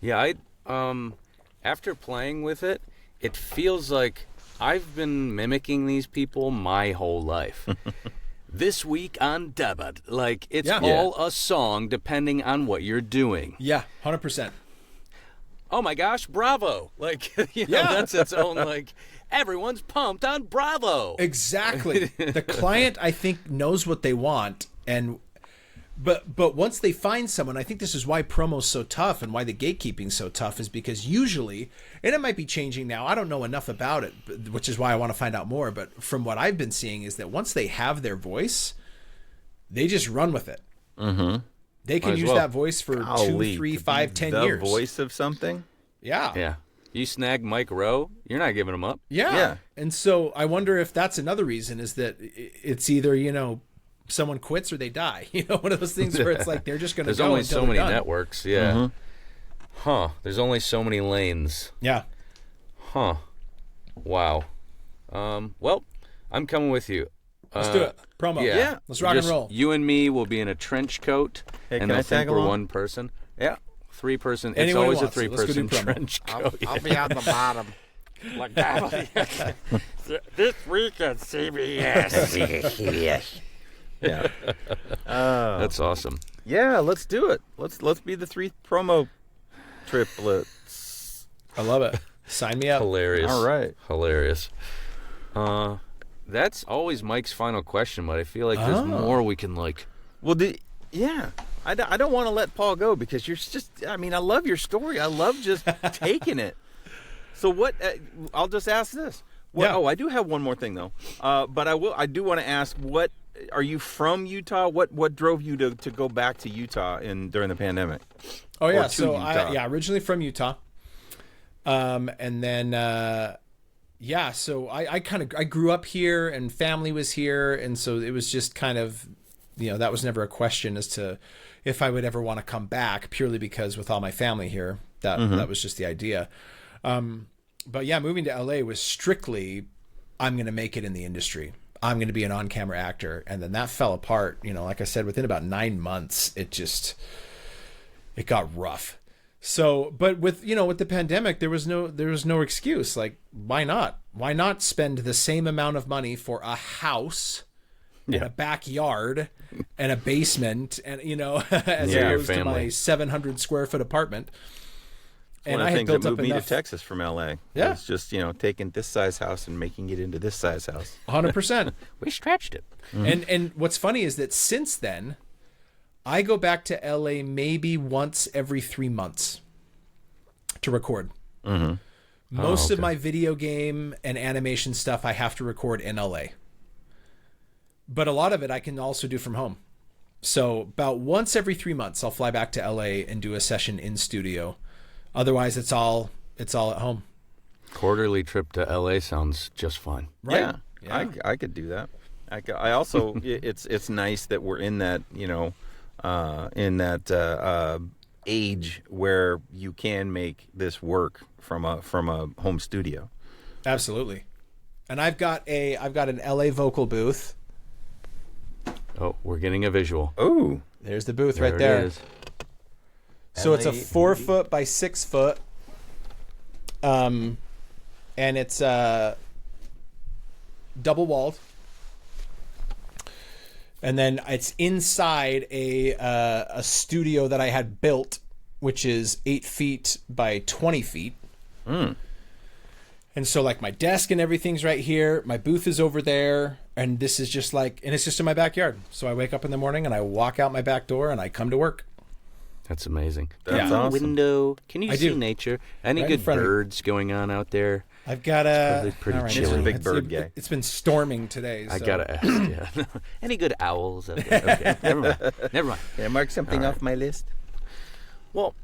Yeah, after playing with it, it feels like I've been mimicking these people my whole life. This week on Debit, like it's all a song depending on what you're doing. Yeah, 100%. Oh my gosh, Bravo! Like that's its own like everyone's pumped on Bravo. Exactly. The client, I think, knows what they want, and but once they find someone, I think this is why promo's so tough and why the gatekeeping's so tough, is because usually, and it might be changing now, I don't know enough about it, which is why I want to find out more, but from what I've been seeing is that once they have their voice, they just run with it. Mm-hmm. They can use that voice for 2, 3, 5, 10 years. The voice of something? Yeah. Yeah. You snag Mike Rowe, you're not giving him up. Yeah. And so I wonder if that's another reason, is that it's either, you know, someone quits or they die. You know, one of those things where it's like they're just going to go. There's only until so they're many done. networks. Yeah. Mm-hmm. Huh. There's only so many lanes. Yeah. Huh. Wow. Well, I'm coming with you. Let's do it. Promo. Yeah. Let's rock and Just roll. You and me will be in a trench coat, Hey, and can they'll I think tag we're along? one person. Yeah. 3-person. It's Anyone always a wants it. Let's go do 3-person promo. trench I'll, coat. I'll be on the bottom. Like that. This week at CBS. Yeah. That's awesome. Yeah, let's do it. Let's be the 3 promo triplets. I love it. Sign me up. Hilarious. All right. Hilarious. That's always Mike's final question, but I feel like there's more we can like. Well, I don't want to let Paul go because you're just, I mean, I love your story. I love just taking it. So what, I'll just ask this. What, Yeah. Oh, I do have one more thing though. But I do want to ask, what, are you from Utah? What drove you to go back to Utah during the pandemic? Oh Or yeah. to So Utah? originally from Utah. And then, so I grew up here and family was here. And so it was just kind of, you know, that was never a question as to if I would ever want to come back, purely because with all my family here, that was just the idea. But yeah, moving to LA was strictly, I'm going to make it in the industry. I'm going to be an on-camera actor. And then that fell apart, you know, like I said, within about 9 months, it got rough. So, but with the pandemic, there was no excuse. Like, why not? Why not spend the same amount of money for a house and a backyard and a basement and, as opposed to my 700 square foot apartment? One And of I the had things built that up moved me to enough. Texas from LA. Yeah. It's just, taking this size house and making it into this size house. 100%. We stretched it. And what's funny is that since then, I go back to LA maybe once every 3 months to record. Most of my video game and animation stuff I have to record in LA. But a lot of it I can also do from home. So about once every 3 months, I'll fly back to LA and do a session in studio. Otherwise, it's all at home. Quarterly trip to LA sounds just fine. Right? Yeah. I could do that. I also, it's nice that we're in that, age where you can make this work from a home studio. Absolutely. And I've got an LA vocal booth. Oh, we're getting a visual. Oh, There's the booth There right there. it is. So it's a LA 4 foot by 6 foot. And it's double walled. And then it's inside a studio that I had built, which is 8 feet by 20 feet. And so like my desk and everything's right here. My booth is over there. And this is just and it's just in my backyard. So I wake up in the morning and I walk out my back door and I come to work. That's amazing. That's Yeah. awesome. Window. Can you I see do. nature? Any Right in good front of you. birds going on out there? I've got probably pretty all right, chilly. it's- Big it's- bird guy. It's been storming today. I so- gotta ask. Yeah. Any good owls out there? Okay. Never mind. Never mind. Can I mark something off my list? Well,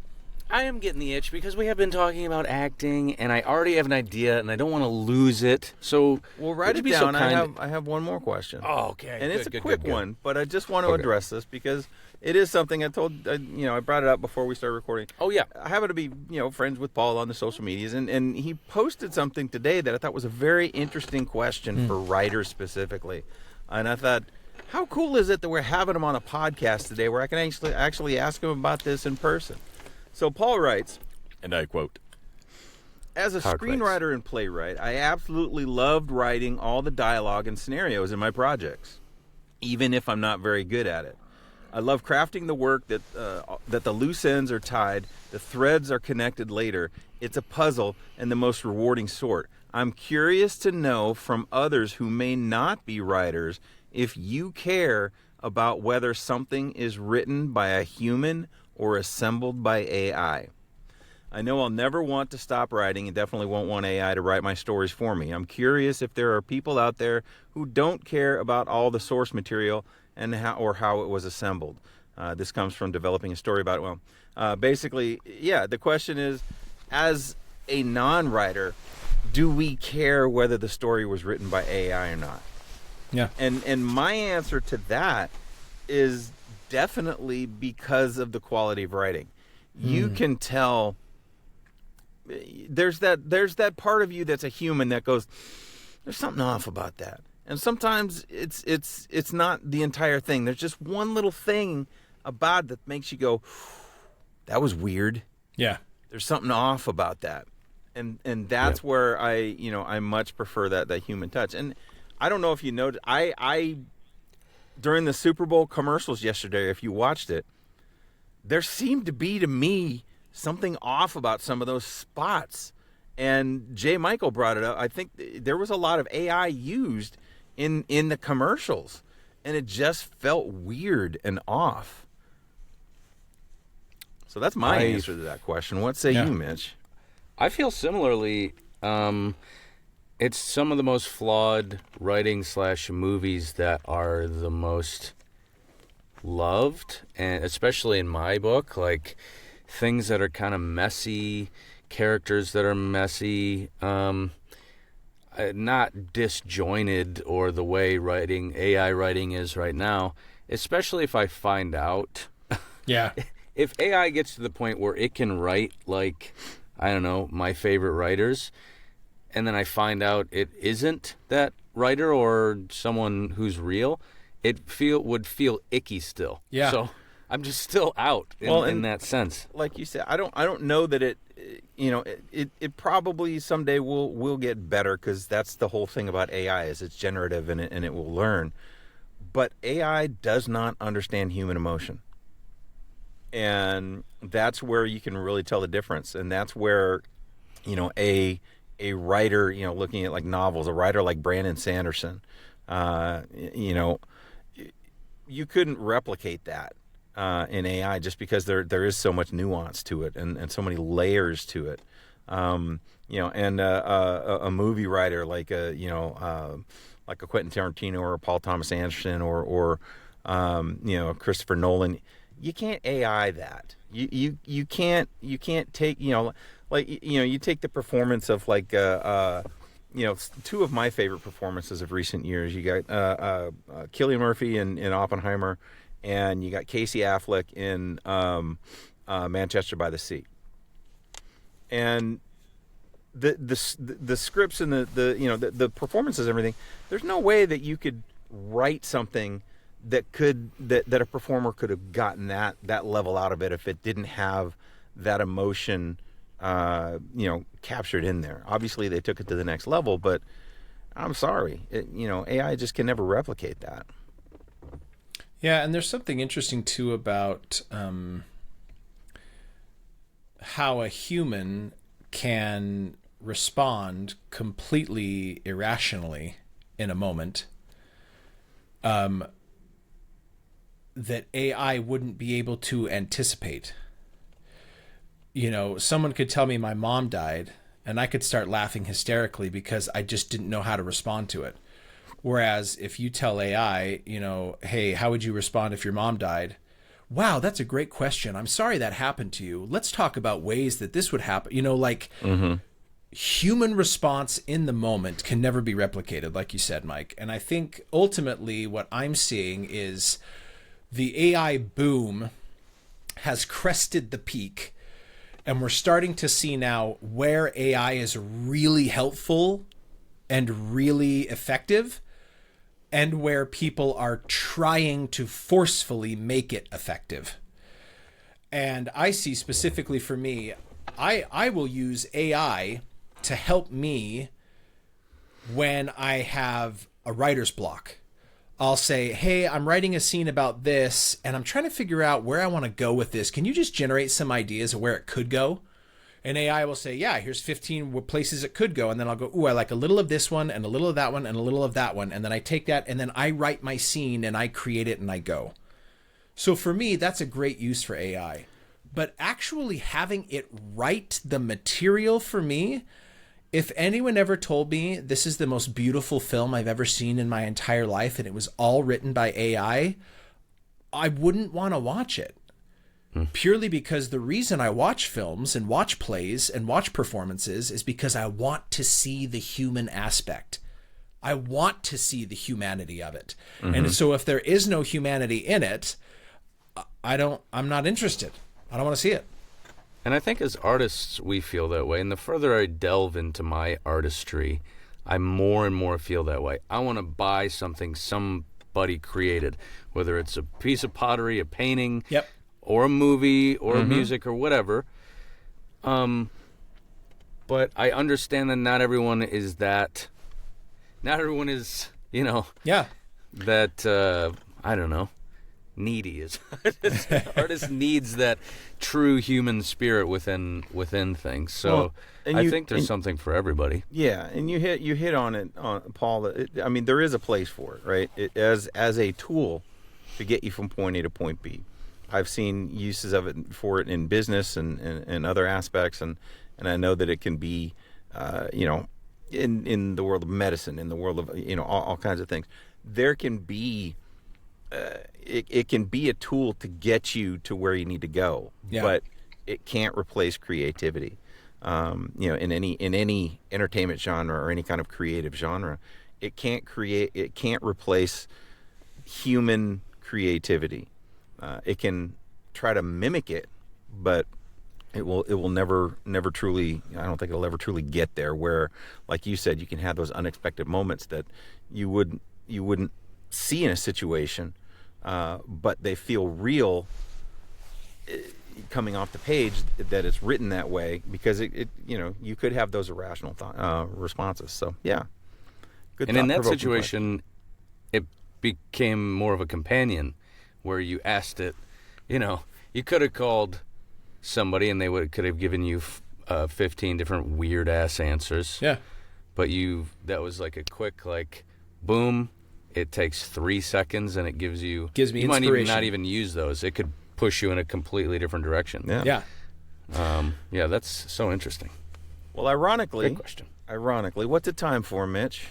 I am getting the itch because we have been talking about acting, and I already have an idea, and I don't want to lose it. So, Well, write would it you be so down. kind- I have one more question. Oh, okay. And it's Good, a good, quick good, good. one, but I just want to Okay. address this because it is something I brought it up before we started recording. Oh, yeah. I happen to be, friends with Paul on the social medias, and he posted something today that I thought was a very interesting question for writers specifically. And I thought, how cool is it that we're having him on a podcast today where I can actually ask him about this in person? So Paul writes, and I quote, "As a Cartwright. screenwriter and playwright, I absolutely loved writing all the dialogue and scenarios in my projects, even if I'm not very good at it. I love crafting the work that the loose ends are tied, the threads are connected later. It's a puzzle and the most rewarding sort. I'm curious to know from others who may not be writers if you care about whether something is written by a human or assembled by AI. I know I'll never want to stop writing and definitely won't want AI to write my stories for me. I'm curious if there are people out there who don't care about all the source material and how it was assembled." This comes from developing a story about it. Basically, the question is, as a non-writer, do we care whether the story was written by AI or not? Yeah. And my answer to that is definitely because of the quality of writing. You can tell there's that part of you that's a human that goes, there's something off about that. And sometimes it's not the entire thing. There's just one little thing about it that makes you go, that was weird. Yeah. There's something off about that. And that's where I much prefer that human touch. And I don't know if you noticed, I during the Super Bowl commercials yesterday, if you watched it, there seemed to be, to me, something off about some of those spots. And Jay Michael brought it up. I think there was a lot of AI used in the commercials, and it just felt weird and off. So that's my answer to that question. What say you, Mitch? I feel similarly. It's some of the most flawed writing / movies that are the most loved, and especially in my book, like things that are kind of messy, characters that are messy, not disjointed or the way AI writing is right now, especially if I find out. Yeah. If AI gets to the point where it can write like, I don't know, my favorite writers, and then I find out it isn't that writer or someone who's real, it would feel icky still. Yeah. So I'm just still out in that sense. Like you said, I don't know that it probably someday will get better, because that's the whole thing about AI is it's generative and it will learn. But AI does not understand human emotion. And that's where you can really tell the difference. And that's where, a writer, looking at like novels, a writer like Brandon Sanderson, you couldn't replicate that in AI, just because there is so much nuance to it, and so many layers to it. And a movie writer like like a Quentin Tarantino or a Paul Thomas Anderson or Christopher Nolan, you can't AI that. You can't take, you take the performance of like two of my favorite performances of recent years. You got Cillian Murphy in Oppenheimer, and you got Casey Affleck in Manchester by the Sea. And the scripts and the performances and everything, there's no way that you could write something that a performer could have gotten that level out of it if it didn't have that emotion captured in there. Obviously they took it to the next level, but I'm sorry, AI just can never replicate that. Yeah, and there's something interesting too about how a human can respond completely irrationally in a moment that AI wouldn't be able to anticipate. Someone could tell me my mom died, and I could start laughing hysterically because I just didn't know how to respond to it. Whereas if you tell AI, hey, how would you respond if your mom died? Wow, that's a great question. I'm sorry that happened to you. Let's talk about ways that this would happen. Human response in the moment can never be replicated, like you said, Mike. And I think ultimately what I'm seeing is the AI boom has crested the peak, and we're starting to see now where AI is really helpful and really effective, and where people are trying to forcefully make it effective. And I see specifically for me, I will use AI to help me when I have a writer's block. I'll say, hey, I'm writing a scene about this, and I'm trying to figure out where I want to go with this. Can you just generate some ideas of where it could go? And AI will say, yeah, here's 15 places it could go. And then I'll go, ooh, I like a little of this one and a little of that one and a little of that one. And then I take that and then I write my scene and I create it and I go. So for me, that's a great use for AI. But actually having it write the material for me, if anyone ever told me this is the most beautiful film I've ever seen in my entire life and it was all written by AI, I wouldn't want to watch it. Purely because the reason I watch films and watch plays and watch performances is because I want to see the human aspect. I want to see the humanity of it. And so if there is no humanity in it, I'm not interested. I don't want to see it. And I think as artists, we feel that way. And the further I delve into my artistry, I more and more feel that way. I want to buy something somebody created, whether it's a piece of pottery, a painting, Yep. or a movie, or music, or whatever. But I understand that not everyone is that. Not everyone is, Yeah. that, I don't know, needy is. Artist needs that true human spirit within things. So I think there's something for everybody. Yeah, and you hit on it, Paul. There is a place for it, right? As a tool to get you from point A to point B. I've seen uses of it for it in business and other aspects, and I know that it can be, in the world of medicine, in the world of all kinds of things. There can be, it can be a tool to get you to where you need to go, but it can't replace creativity. In any entertainment genre or any kind of creative genre, it can't replace human creativity. It can try to mimic it, but it will never truly. I don't think it'll ever truly get there. Where, like you said, you can have those unexpected moments that you wouldn't see in a situation, but they feel real coming off the page. That it's written that way because it you could have those irrational responses. So yeah, good. And in that situation, it became more of a companion, where you asked it, you You could have called somebody and they could have given you 15 different weird ass answers. Yeah. But that was like a quick boom. It takes 3 seconds and it gives me you might even inspiration. not even use those. It could push you in a completely different direction. Yeah. Yeah, that's so interesting. Well, ironically, Great question. what's it time for, Mitch?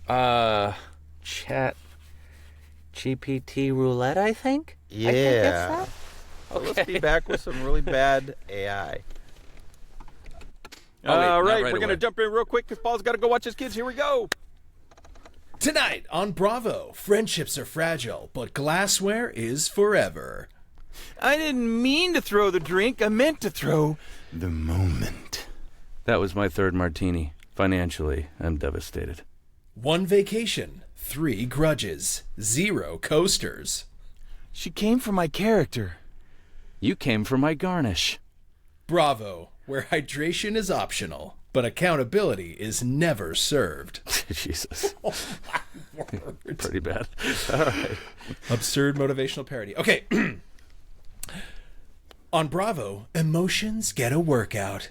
Chat GPT roulette, I think. Yeah. I think that's that. So let's be back with some really bad AI. Oh, wait, All not right, right we're going to away. jump in real quick because Paul's got to go watch his kids. Here we go. Tonight on Bravo, friendships are fragile, but glassware is forever. I didn't mean to throw the drink. I meant to throw the moment. That was my third martini. Financially, I'm devastated. 1 vacation, 3 grudges, 0 coasters. She came for my character. You came for my garnish. Bravo, where hydration is optional, but accountability is never served. Jesus. Oh my word. Pretty bad. All right. Absurd motivational parody. Okay. On Bravo, emotions get a workout.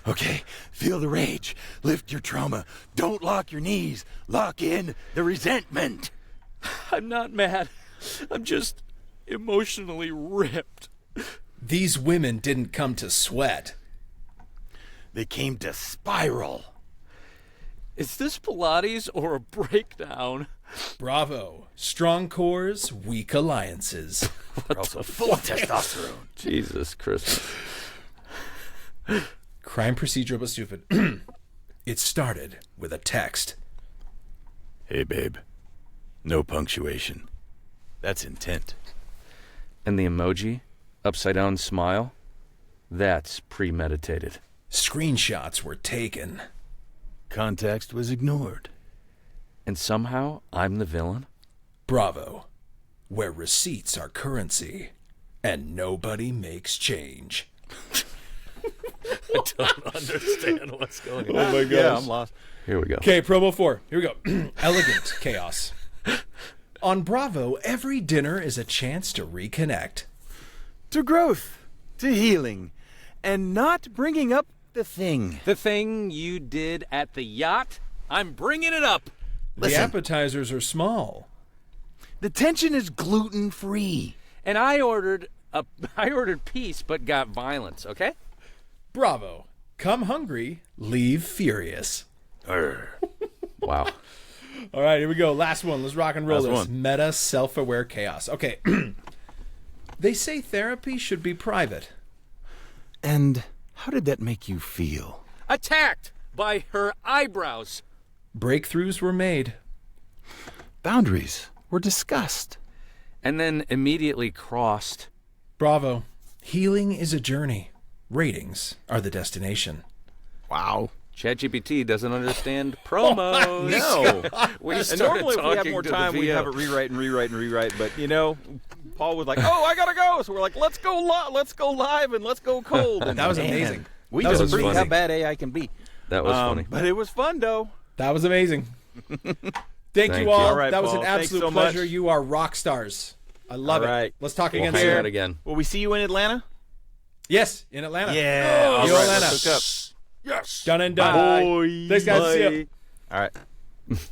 Okay, feel the rage. Lift your trauma. Don't lock your knees. Lock in the resentment. I'm not mad. I'm just emotionally ripped. These women didn't come to sweat. They came to spiral. Is this Pilates or a breakdown? Bravo, strong cores, weak alliances. Also full of testosterone. Jesus Christmas. Crime procedural but stupid. It started with a text. Hey, babe. No punctuation. That's intent. And the emoji, upside down smile, that's premeditated. Screenshots were taken. Context was ignored. And somehow I'm the villain? Bravo, where receipts are currency and nobody makes change. I don't understand what's going on. Oh my gosh. Yeah, I'm lost. Here we go. Okay, promo 4. Here we go. Elegant chaos. On Bravo, every dinner is a chance to reconnect. To growth. To healing. And not bringing up the thing. The thing you did at the yacht? I'm bringing it up. The Listen. appetizers are small. The tension is gluten-free. And I ordered peace but got violence, okay? Bravo, come hungry, leave furious. Wow. All right, here we go. Last one. Let's rock and roll Last this. one. Meta self-aware chaos. Okay. They say therapy should be private. And how did that make you feel? Attacked by her eyebrows. Breakthroughs were made. Boundaries were discussed. And then immediately crossed. Bravo. Healing is a journey. Ratings are the destination. Wow. ChatGPT doesn't understand promos. No. We And started normally, if we have talking more to the time, we VO. have it rewrite. But Paul was like, "Oh, I gotta go," so we're like, "Let's go live, and let's go cold." And That was man, amazing. We That was just proved funny. how bad AI can be. That was funny. But it was fun, though. That was amazing. Thank Thank you you. all. All right, that was Paul. an Thanks absolute so much. pleasure. You are rock stars. I love All it. right. Let's talk We'll again hang soon. out again. Will we see you in Atlanta? Yes, in Atlanta. Yeah. Yo, All right, Atlanta. let's hook up. Yes. Done and done. Bye. Thanks, guys. See ya. Bye. All right.